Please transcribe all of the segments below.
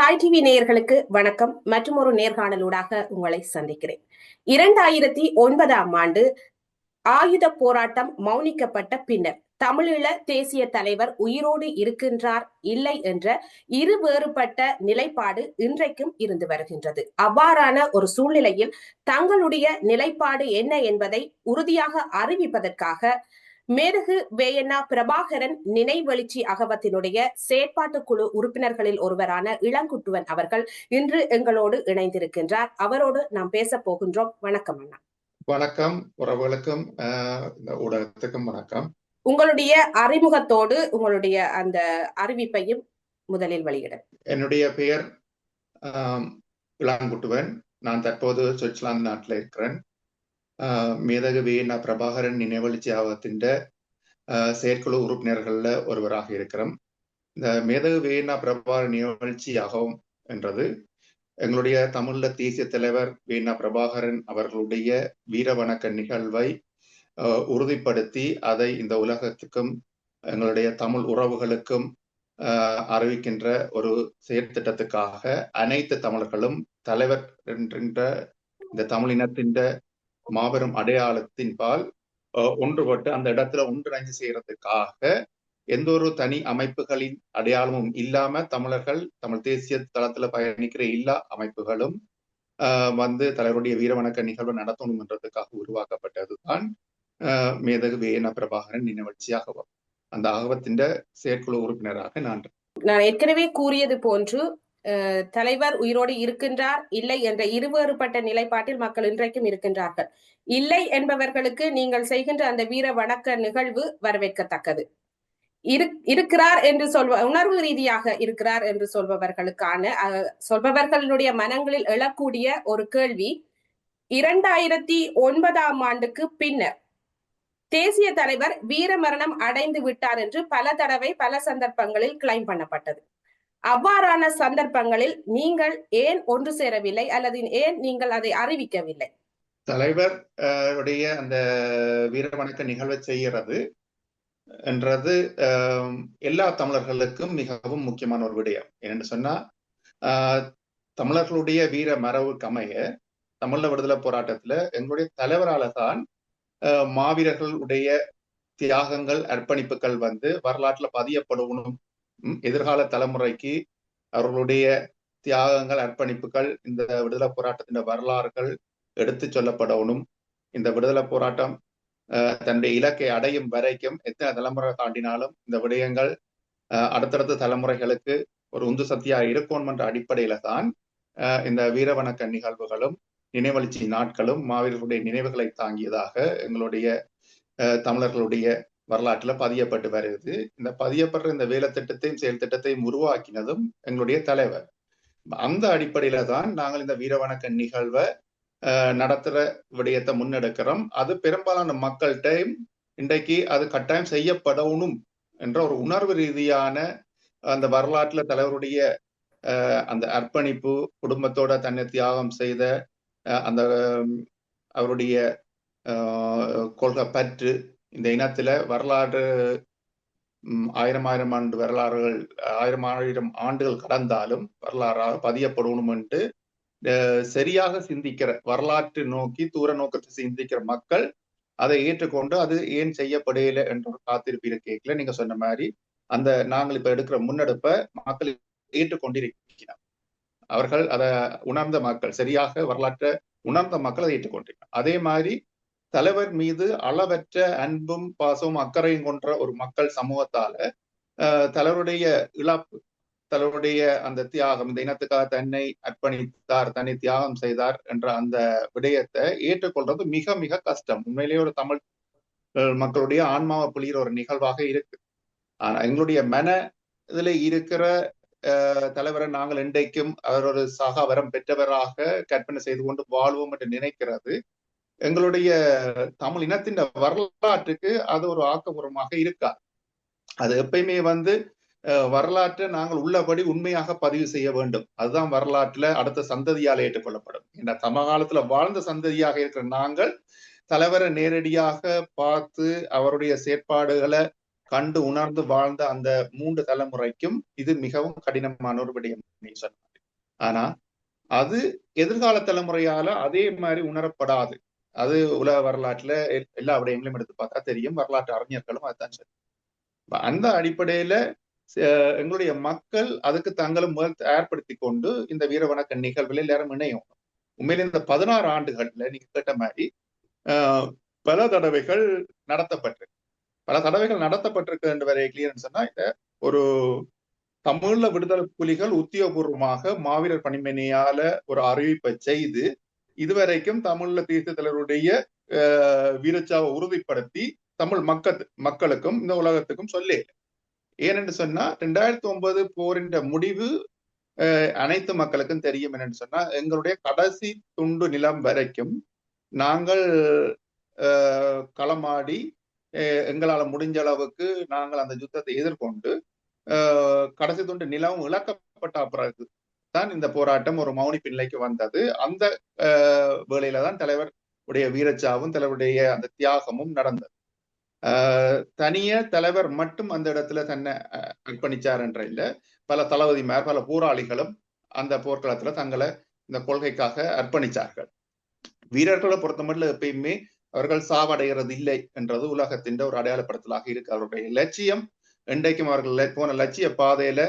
தாய் டிவி நேயர்களுக்கு வணக்கம். மற்றும் ஒரு நேர்காணலூடாக உங்களை சந்திக்கிறேன். 2009ஆம் ஆண்டு ஆயுத போராட்டம் மௌனிக்கப்பட்ட பின்னர் தமிழீழ தேசிய தலைவர் உயிரோடு இருக்கின்றார் இல்லை என்ற இரு வேறுபட்ட நிலைப்பாடு இன்றைக்கும் இருந்து வருகின்றது. அவ்வாறான ஒரு சூழ்நிலையில் தங்களுடைய நிலைப்பாடு என்ன என்பதை உறுதியாக அறிவிப்பதற்காக மேதகு வேயண்ணா பிரபாகரன் நினைவெழுச்சி அகவத்தினுடைய செயற்பாட்டு குழு உறுப்பினர்களில் ஒருவரான இளங்குட்டுவன் அவர்கள் இன்று எங்களோடு இணைந்திருக்கின்றார். அவரோடு நாம் பேச போகின்றோம். வணக்கம் அண்ணா. வணக்கம் உறவுகளுக்கும் ஊடகத்துக்கும் வணக்கம். உங்களுடைய அறிமுகத்தோடு உங்களுடைய அந்த அறிவிப்பையும் முதலில் வெளியிட. என்னுடைய பெயர் இளங்குட்டுவன். நான் தற்போது சுவிட்சர்லாந்து நாட்டில் இருக்கிறேன். மேதகு வேயண்ணா பிரபாகரன் நினைவெழுச்சி ஆகத்தின் செயற்குழு உறுப்பினர்கள்ல ஒருவராக இருக்கிறோம். இந்த மேதகு வேயண்ணா பிரபாகரன் நினைவெழுச்சி ஆகம் என்றது எங்களுடைய தமிழ்ல தேசிய தலைவர் வேயண்ணா பிரபாகரன் அவர்களுடைய வீர வணக்க நிகழ்வை உறுதிப்படுத்தி அதை இந்த உலகத்துக்கும் எங்களுடைய தமிழ் உறவுகளுக்கும் அறிவிக்கின்ற ஒரு செயற்திட்டத்துக்காக அனைத்து தமிழர்களும் தலைவர் என்கின்ற இந்த தமிழினத்தின் மாபெரும் அடையாளத்தின் பால் ஒன்றுபட்டு அந்த இடத்துல ஒன்றிணைஞ்சு செய்யறதுக்காக எந்த ஒரு தனி அமைப்புகளின் அடையாளமும் இல்லாம தமிழர்கள் தமிழ் தேசிய தளத்துல பயணிக்கிற எல்லா அமைப்புகளும் வந்து தலைவருடைய வீரவணக்க நிகழ்வு நடத்தணும் என்றதுக்காக உருவாக்கப்பட்டதுதான் மேதகு வேயண்ணா பிரபாகரன் நினைவெழுச்சி ஆகவம். அந்த ஆகவத்தின் செயற்குழு உறுப்பினராக நான் ஏற்கனவே கூறியது போன்று தலைவர் உயிரோடு இருக்கின்றார் இல்லை என்ற இருவேறுபட்ட நிலைப்பாட்டில் மக்கள் இன்றைக்கும் இருக்கின்றார்கள். இல்லை என்பவர்களுக்கு நீங்கள் செய்கின்ற அந்த வீர வணக்க நிகழ்வு வரவேற்கத்தக்கது. இருக்கிறார் என்று உணர்வு ரீதியாக இருக்கிறார் என்று சொல்பவர்களுடைய மனங்களில் எழக்கூடிய ஒரு கேள்வி, 2009ஆம் ஆண்டுக்கு பின்னர் தேசிய தலைவர் வீர மரணம் அடைந்து விட்டார் என்று பல தடவை பல சந்தர்ப்பங்களில் கிளைம் பண்ணப்பட்டது. அவ்வாறான சந்தர்ப்பங்களில் நீங்கள் ஏன் ஒன்று சேரவில்லை அல்லது ஏன் நீங்கள் அதை அறிவிக்கவில்லை? தலைவர் உடைய அந்த வீர வணக்க நிகழ்வை செய்கிறது என்றது எல்லா தமிழர்களுக்கும் மிகவும் முக்கியமான ஒரு விடயம். என்னென்னு சொன்னா தமிழர்களுடைய வீர மரபுக்கு அமைய தமிழ விடுதலை போராட்டத்துல எங்களுடைய தலைவரால தான் மாவீரர்களுடைய தியாகங்கள் அர்ப்பணிப்புகள் வந்து வரலாற்றுல பதியப்படணும். எதிர்கால தலைமுறைக்கு அவர்களுடைய தியாகங்கள் அர்ப்பணிப்புகள் இந்த விடுதலை போராட்டத்தின் வரலாறுகள் எடுத்து சொல்லப்படணும். இந்த விடுதலை போராட்டம் தன்னுடைய இலக்கை அடையும் வரைக்கும் எத்தனை தலைமுறை தாண்டினாலும் இந்த விடயங்கள் அடுத்தடுத்த தலைமுறைகளுக்கு ஒரு உந்து சக்தியா இருக்கணும் என்ற அடிப்படையில தான் இந்த வீரவணக்க நிகழ்வுகளும் நினைவெழுச்சி நாட்களும் மாவீரர்களுடைய நினைவுகளை தாங்கியதாக எங்களுடைய தமிழர்களுடைய வரலாற்றுல பதியப்பட்டு வருகிறது. இந்த பதியப்படுற இந்த வேலை திட்டத்தையும் செயல் திட்டத்தையும் உருவாக்கினதும் எங்களுடைய தலைவர். அந்த அடிப்படையில தான் நாங்கள் இந்த வீரவணக்க நிகழ்வை நடத்துற விடயத்தை முன்னெடுக்கிறோம். அது பெரும்பாலான மக்கள்கிட்டையும் இன்றைக்கு அது கட்டாயம் செய்யப்படணும் என்ற ஒரு உணர்வு ரீதியான அந்த வரலாற்றுல தலைவருடைய அந்த அர்ப்பணிப்பு, குடும்பத்தோட தன்னை தியாகம் செய்த அந்த அவருடைய கொள்கை பற்று, இந்த இனத்துல வரலாறு ஆயிரம் ஆண்டு வரலாறுகள் ஆயிரம் ஆண்டுகள் கடந்தாலும் வரலாறாக பதியப்படணும் என்று சரியாக சிந்திக்கிற வரலாற்று நோக்கி தூர நோக்கத்தை சிந்திக்கிற மக்கள் அதை ஏற்றுக்கொண்டு அது ஏன் செய்யப்படையில என்ற ஒரு காத்திருப்பு இருக்கையில நீங்க சொன்ன மாதிரி அந்த நாங்கள் இப்ப எடுக்கிற முன்னெடுப்பை மக்கள் ஏற்றுக்கொண்டிருக்கிறார். அவர்கள் அதை உணர்ந்த மக்கள், சரியாக வரலாற்றை உணர்ந்த மக்கள் அதை ஏற்றுக்கொண்டிருக்கிறார். அதே மாதிரி தலைவர் மீது அளவற்ற அன்பும் பாசமும் அக்கறையும் கொன்ற ஒரு மக்கள் சமூகத்தால தலைவருடைய இழப்பு, தலைவருடைய அந்த தியாகம், இந்த இனத்துக்காக தன்னை அர்ப்பணித்தார், தன்னை தியாகம் செய்தார் என்ற அந்த விடயத்தை ஏற்றுக்கொள்றது மிக மிக கஷ்டம். உண்மையிலேயே ஒரு தமிழ் மக்களுடைய ஆன்மாவை புளிகிற ஒரு நிகழ்வாக இருக்கு. ஆனா எங்களுடைய மன இதுல இருக்கிற தலைவரை நாங்கள் இன்றைக்கும் அவர் ஒரு சகாவரம் பெற்றவராக கற்பனை செய்து கொண்டு வாழ்வோம் என்று நினைக்கிறது எங்களுடைய தமிழ் இனத்தின் வரலாற்றுக்கு அது ஒரு ஆக்கப்பூர்வமாக இருக்காது. அது எப்பயுமே வந்து வரலாற்றை நாங்கள் உள்ளபடி உண்மையாக பதிவு செய்ய வேண்டும். அதுதான் வரலாற்றுல அடுத்த சந்ததியால் ஏற்றுக்கொள்ளப்படும். இந்த சமகாலத்துல வாழ்ந்த சந்ததியாக இருக்கிற நாங்கள் தலைவரை நேரடியாக பார்த்து அவருடைய செயற்பாடுகளை கண்டு உணர்ந்து வாழ்ந்த அந்த 3 தலைமுறைக்கும் இது மிகவும் கடினமான ஒரு விடயம். ஆனா அது எதிர்கால தலைமுறையால அதே மாதிரி உணரப்படாது. அது உலக வரலாற்றுல எல்லா விடயங்களையும் எடுத்து பார்த்தா தெரியும். வரலாற்று அறிஞர்களும் அதுதான் சரி. அந்த அடிப்படையில எங்களுடைய மக்கள் அதுக்கு தங்களும் முதல் தயார்படுத்தி கொண்டு இந்த வீர வணக்க நிகழ்வுல எல்லாரும் இணையும். உண்மையில இந்த 16 ஆண்டுகள்ல நீங்க கேட்ட மாதிரி பல தடவைகள் நடத்தப்பட்டிருக்கு. பல தடவைகள் நடத்தப்பட்டிருக்கு என்று வரை கிளியர்னு சொன்னா இந்த ஒரு தமிழ்ல விடுதலை புலிகள் உத்தியோகபூர்வமாக மாவீரர் பணிமனையால ஒரு அறிவிப்பை செய்து இதுவரைக்கும் தமிழ்ல தேசிய தலைவருடைய வீரச்சாவை உறுதிப்படுத்தி தமிழ் மக்களுக்கும் இந்த உலகத்துக்கும் சொல்ல. ஏனென்று சொன்னா 2009 போரின் முடிவு அனைத்து மக்களுக்கும் தெரியும். என்னன்னு சொன்னா எங்களுடைய கடைசி துண்டு நிலம் வரைக்கும் நாங்கள் களமாடி எங்களால் முடிஞ்ச அளவுக்கு நாங்கள் அந்த யுத்தத்தை எதிர்கொண்டு கடைசி துண்டு நிலம் இழக்கப்பட்ட பிறகு தான் இந்த போராட்டம் ஒரு மௌனிப்பு நிலைக்கு வந்தது. அந்த வேளையில தான் தலைவர் உடைய வீரச்சாவும் தலைவருடைய அந்த தியாகமும் நடந்தது. தனிய தலைவர் மட்டும் அந்த இடத்துல தன்னை அர்ப்பணிச்சார் என்ற இல்ல, பல தளபதிமார் பல போராளிகளும் அந்த போர்க்களத்துல தங்களை இந்த கொள்கைக்காக அர்ப்பணிச்சார்கள். வீரர்களை பொறுத்தமட்டில் எப்பயுமே அவர்கள் சாவடைகிறது இல்லை என்றது உலகத்தின் ஒரு அடையாளப்படுத்தலாக இருக்கு. அவருடைய லட்சியம் இன்றைக்கும் அவர்கள் போன லட்சிய பாதையில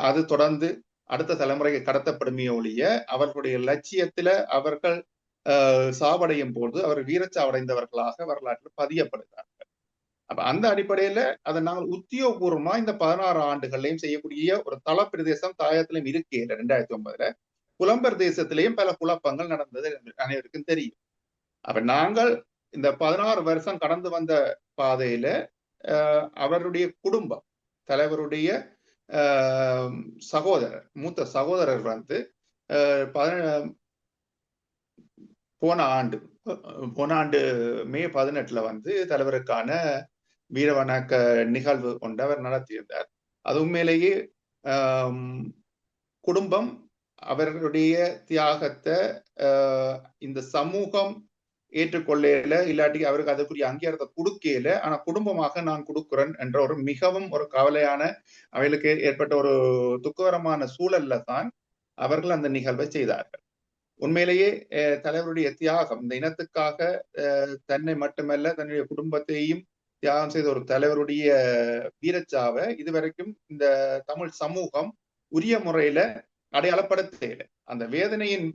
அது தொடர்ந்து அடுத்த தலைமுறைக்கு கடத்தப்படுமே ஒழிய அவர்களுடைய லட்சியத்துல அவர்கள் சாவடையும் போது அவர் வீரச்சாவடைந்தவர்களாக வரலாற்றில் பதியப்படுகிறார்கள். அப்ப அந்த அடிப்படையில அதை நாங்கள் உத்தியோகபூர்வமா இந்த 16 ஆண்டுகள்லையும் செய்யக்கூடிய ஒரு தள பிரதேசம் தாயத்திலும் இருக்கே 2009 புலம்பெயர் தேசத்திலேயும் பல குழப்பங்கள் நடந்தது அனைவருக்கும் தெரியும். அப்ப நாங்கள் இந்த 16 வருஷம் கடந்து வந்த பாதையில அவருடைய குடும்பம் தலைவருடைய சகோதரர் மூத்த சகோதரர் வந்து போன ஆண்டு மே 18 வந்து தலைவருக்கான வீர வணக்க நிகழ்வு கொண்டு அவர் நடத்தியிருந்தார். அது உண்மையிலேயே குடும்பம் அவர்களுடைய தியாகத்தை இந்த சமூகம் ஏற்றுக்கொள்ளல, இல்லாட்டி அவருக்கு அதுக்குரிய அங்கீகாரத்தை கொடுக்கல. ஆனா குடும்பமாக நான் கொடுக்கிறேன் என்ற ஒரு மிகவும் ஒரு கவலையான அவர்களுக்கு ஏற்பட்ட ஒரு துக்ககரமான சூழல்ல தான் அவர்கள் அந்த நிகழ்வை செய்தார்கள். உண்மையிலேயே தலைவருடைய தியாகம் இந்த இனத்துக்காக தன்னை மட்டுமல்ல தன்னுடைய குடும்பத்தையும் தியாகம் செய்த ஒரு தலைவருடைய வீரச்சாவை இதுவரைக்கும் இந்த தமிழ் சமூகம் உரிய முறையில அடையாளப்படுத்தல. அந்த வேதனையின்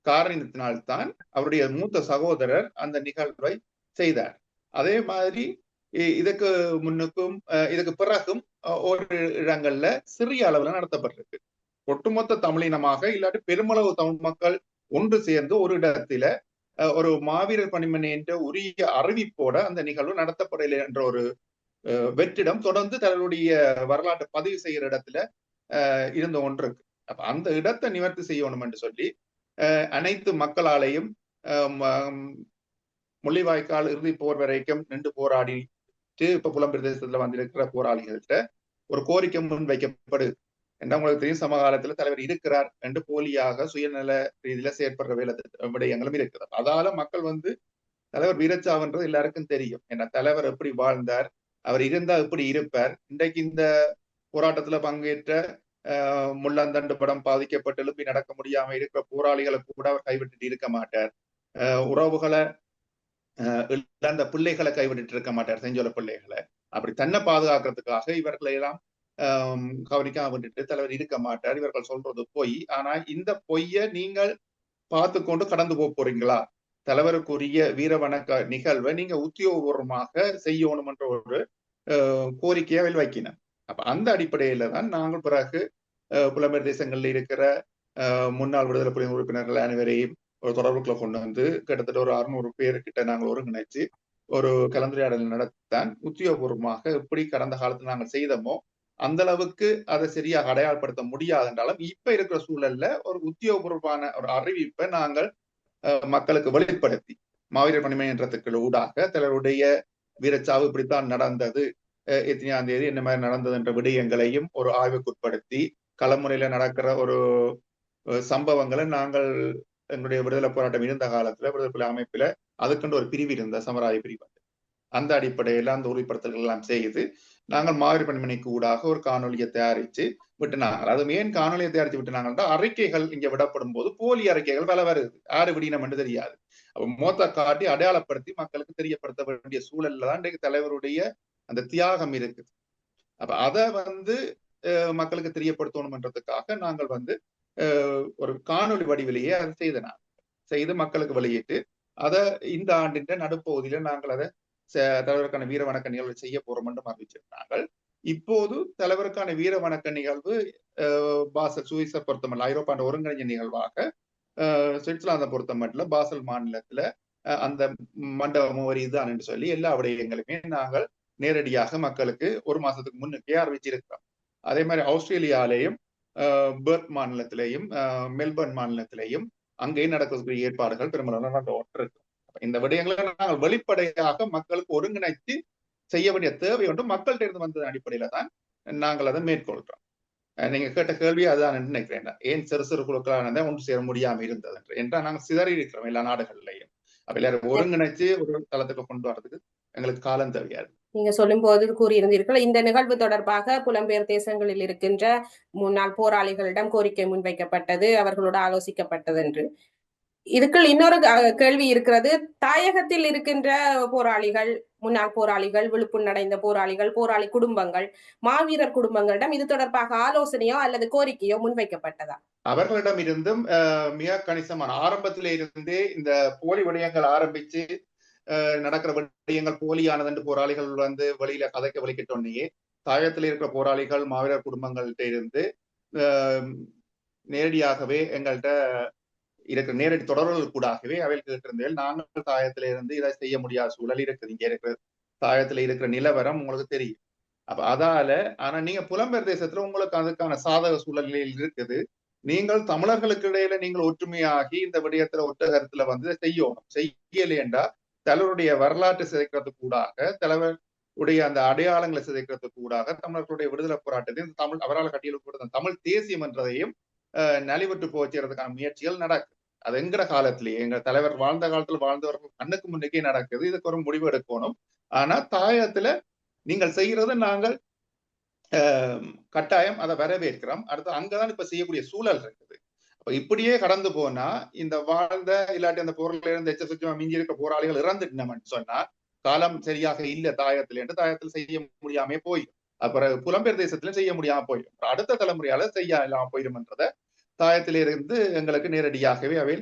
காரணத்தினால்தான் அவருடைய மூத்த சகோதரர் அந்த நிகழ்வை செய்தார். அதே மாதிரி இதுக்கு முன்னுக்கும் இதுக்கு பிறகும் ஒரு இடங்கள்ல சிறிய அளவுல நடத்தப்பட்டிருக்கு. ஒட்டுமொத்த தமிழினமாக இல்லாட்டி பெருமளவு தமிழ் மக்கள் ஒன்று சேர்ந்து ஒரு இடத்துல ஒரு மாவீரர் பணிமனை என்ற உரிய அறிவிப்போட அந்த நிகழ்வு நடத்தப்படலை என்ற ஒரு வெற்றிடம் தொடர்ந்து தன்னுடைய வரலாற்றை பதிவு செய்கிற இடத்துல இருந்து ஒன்று இருக்கு. அப்ப அந்த இடத்தை நிவர்த்தி செய்யணும் என்று சொல்லி அனைத்து மக்களாலையும் முள்ளிவாய்க்கால் இறுதி போர் வரைக்கும் நின்று போராடிட்டு இப்ப புலம்பெயர் தேசத்துல வந்திருக்கிற போராளிகள்கிட்ட ஒரு கோரிக்கை முன் வைக்கப்படுது. என்ன உங்களுக்கு தெரியும், சமகாலத்துல தலைவர் இருக்கிறார் என்று போலியாக சுயநல ரீதியில செயற்படுற விடயங்களும் இருக்கிறது. அதால மக்கள் வந்து தலைவர் வீரச்சாவுன்றது எல்லாருக்கும் தெரியும். ஏன்னா தலைவர் எப்படி வாழ்ந்தார், அவர் இருந்தா எப்படி இருப்பார். இன்றைக்கு இந்த போராட்டத்துல பங்கேற்ற முள்ளந்தண்டு படம் பாதிக்கப்பட்டு எழுப்பி நடக்க முடியாம இருக்கிற போராளிகளை கூட அவர் கைவிட்டுட்டு இருக்க மாட்டார். உறவுகளை இழந்த பிள்ளைகளை கைவிட்டு இருக்க மாட்டார், செஞ்சோல பிள்ளைகளை. அப்படி தன்னை பாதுகாக்கிறதுக்காக இவர்களை எல்லாம் கவனிக்காம விட்டுட்டு தலைவர் இருக்க மாட்டார். இவர்கள் சொல்றது பொய். ஆனா இந்த பொய்ய நீங்கள் பார்த்து கொண்டு கடந்து போறீங்களா? தலைவருக்குரிய வீர வணக்க நிகழ்வை நீங்க உத்தியோகபூர்வமாக செய்யணும் என்ற ஒரு கோரிக்கையை வைக்கினோம். அப்ப அந்த அடிப்படையில தான் நாங்கள் பிறகு புலம்பெயர் தேசங்கள்ல இருக்கிற முன்னாள் விடுதலை புலி உறுப்பினர்கள் அனைவரையும் ஒரு தொடர்புக்குள்ள கொண்டு வந்து கிட்டத்தட்ட ஒரு 600 பேர்கிட்ட நாங்கள் ஒருங்கிணைச்சு ஒரு கலந்துரையாடல் நடத்தான் உத்தியோகபூர்வமாக எப்படி கடந்த காலத்தில் நாங்கள் செய்தோமோ அந்த அளவுக்கு அதை சரியாக அடையாளப்படுத்த முடியாது என்றாலும் இப்ப இருக்கிற சூழல்ல ஒரு உத்தியோகபூர்வமான ஒரு அறிவிப்பை நாங்கள் மக்களுக்கு வெளிப்படுத்தி மாவீரர் பணிமன்றத்துக்கு ஊடாக தலைவருடைய வீரச்சாவு இப்படித்தான் நடந்தது, எத்தனையாம் தேதி என்ன மாதிரி நடந்தது என்ற விடயங்களையும் ஒரு ஆய்வுக்குட்படுத்தி களமுறையில நடக்கிற ஒரு சம்பவங்களை நாங்கள் எங்களுடைய விடுதலை போராட்டம் இருந்த காலத்துல விடுதலை புலி அமைப்புல அதுக்குண்டு ஒரு பிரிவு இருந்த சமராய பிரிவு, அந்த அடிப்படையில அந்த உறுதிப்படுத்தல்கள் எல்லாம் செய்து நாங்கள் மாவீர பணிமனைக்கு ஊடாக ஒரு காணொலியை தயாரிச்சு விட்டுனாங்க. அது ஏன் காணொலியை தயாரிச்சு விட்டுனாங்கன்னா, அறிக்கைகள் இங்க விடப்படும் போது போலி அறிக்கைகள் பல வருது, யாரு விடினம் என்று தெரியாது. அப்ப மோத்த காட்டி அடையாளப்படுத்தி மக்களுக்கு தெரியப்படுத்த வேண்டிய சூழல்ல தான் இன்றைக்கு தலைவருடைய அந்த தியாகம் இருக்குது. அப்ப அதை மக்களுக்கு தெரியப்படுத்தணும்ன்றதுக்காக நாங்கள் ஒரு காணொலி வடிவிலேயே அதை செய்து மக்களுக்கு வெளியிட்டு அதை இந்த ஆண்டின் நடுப்பகுதியில நாங்கள் அதை தலைவருக்கான வீர வணக்க நிகழ்வு செய்ய போறோம் என்று அறிவிச்சிருந்தாங்க. இப்போது தலைவருக்கான வீர வணக்க நிகழ்வு பாசல் சுவிஸை பொறுத்தமல்ல, ஐரோப்பாண்ட ஒருங்கிணைஞ்ச நிகழ்வாக சுவிட்சர்லாந்தை பொறுத்தமட்டில் பாசல் மாநிலத்துல அந்த மண்டபம் ஒரு இதுதான் என்று சொல்லி எல்லா விடயங்களுமே நாங்கள் நேரடியாக மக்களுக்கு ஒரு மாசத்துக்கு முன்னுக்கே அறிவிச்சிருக்கிறோம். அதே மாதிரி ஆஸ்திரேலியாலேயும் பெர்த் மாநிலத்திலேயும் மெல்பர்ன் மாநிலத்திலேயும் அங்கேயும் நடக்கக்கூடிய ஏற்பாடுகள் பெரும்பாலான இருக்கு. இந்த விடயங்களை நாங்கள் வெளிப்படையாக மக்களுக்கு ஒருங்கிணைத்து செய்ய வேண்டிய தேவை ஒன்று மக்கள்கிட்ட இருந்து வந்தது அடிப்படையில தான் நாங்கள் அதை மேற்கொள்றோம். நீங்க கேட்ட கேள்வி அதான் நினைக்கிறேன், ஏன் சிறு சிறு குழுக்களானதை ஒன்று சேர முடியாம இருந்தது என்றால் நாங்கள் சிதறி இருக்கிறோம் எல்லா நாடுகள்லையும். அப்ப எல்லாரும் ஒருங்கிணைச்சு ஒரு தளத்துக்கு கொண்டு வர்றதுக்கு எங்களுக்கு காலம் தேவையாது. நீங்க சொல்லும் போது கூறியிருந்தீர்கள், இந்த நிகழ்வு தொடர்பாக புலம்பெயர் தேசங்களில் இருக்கின்ற முன்னாள் போராளிகளிடம் கோரிக்கை முன்வைக்கப்பட்டது, அவர்களோடு ஆலோசிக்கப்பட்டது என்று. இதுக்குள் இன்னொரு கேள்வி இருக்கிறது. தாயகத்தில் இருக்கின்ற போராளிகள், முன்னாள் போராளிகள், விழுப்புண் போராளிகள், போராளி குடும்பங்கள், மாவீரர் குடும்பங்களிடம் இது தொடர்பாக ஆலோசனையோ அல்லது கோரிக்கையோ முன்வைக்கப்பட்டதா? அவர்களிடம் இருந்தும் மிக கணிசமான ஆரம்பத்திலே இருந்தே இந்த போலி விடயங்கள் ஆரம்பிச்சு நடக்கிற விடயங்கள் போலியானது என்று போராளிகள் வெளியில கதைக்க வலிக்கிட்டோன்னையே தாயகத்தில் இருக்கிற போராளிகள் மாவீரர் குடும்பங்கள்கிட்ட இருந்து நேரடியாகவே எங்கள்கிட்ட இருக்கிற நேரடி தொடர்புகள் கூடாகவே அவைகள் கேட்டிருந்தேன். நாங்கள் தாயத்துல இருந்து இதை செய்ய முடியாத சூழல் இருக்குது. இங்க இருக்கிற தாயத்துல இருக்கிற நிலவரம் உங்களுக்கு தெரியும். அப்ப ஆனா நீங்க புலம்பெயர் தேசத்துல உங்களுக்கு அதுக்கான சாதக சூழல்களில் இருக்குது. நீங்கள் தமிழர்களுக்கு இடையில நீங்கள் ஒற்றுமையாகி இந்த விடயத்துல ஒற்ற கருத்துல செய்யணும். செய்யலேண்டா தலைவருடைய வரலாற்று சிதைக்கிறதுக்கு கூடாக, தலைவருடைய அந்த அடையாளங்களை சிதைக்கிறதுக்கு கூடாக தமிழர்களுடைய விடுதலை போராட்டத்தையும் அவரால் கட்டியெழுப்ப தமிழ் தேசியம் என்றதையும் நலிவுற்று போச்சுறதுக்கான முயற்சிகள் நடக்குது. அது எங்கிற காலத்திலேயே எங்க தலைவர் வாழ்ந்த காலத்துல வாழ்ந்தவர்கள் கண்ணுக்கு முன்னுக்கே நடக்குது. இதுக்கு ஒரு முடிவு எடுக்கணும். ஆனா தாயத்துல நீங்கள் செய்யறது நாங்கள் கட்டாயம் அதை வரவேற்கிறோம். அடுத்து அங்கதான் இப்ப செய்யக்கூடிய சூழல் இருக்குது. அப்ப இப்படியே கடந்து போனா இந்த வாழ்ந்த இல்லாட்டி அந்த போரில் இருந்து எச்சரிக்கை மிஞ்சி இருக்க போராளிகள் இறந்துட்டோம்னு சொன்னா காலம் சரியாக இல்ல தாயத்துல என்று தாயத்தில் செய்ய முடியாம போயிடும். அப்புறம் புலம்பெயர் தேசத்திலும் செய்ய முடியாம போயிடும். அடுத்த தலைமுறையால செய்ய இல்லாம போயிடும்ன்றத தாயத்திலிருந்து எங்களுக்கு நேரடியாகவே அவை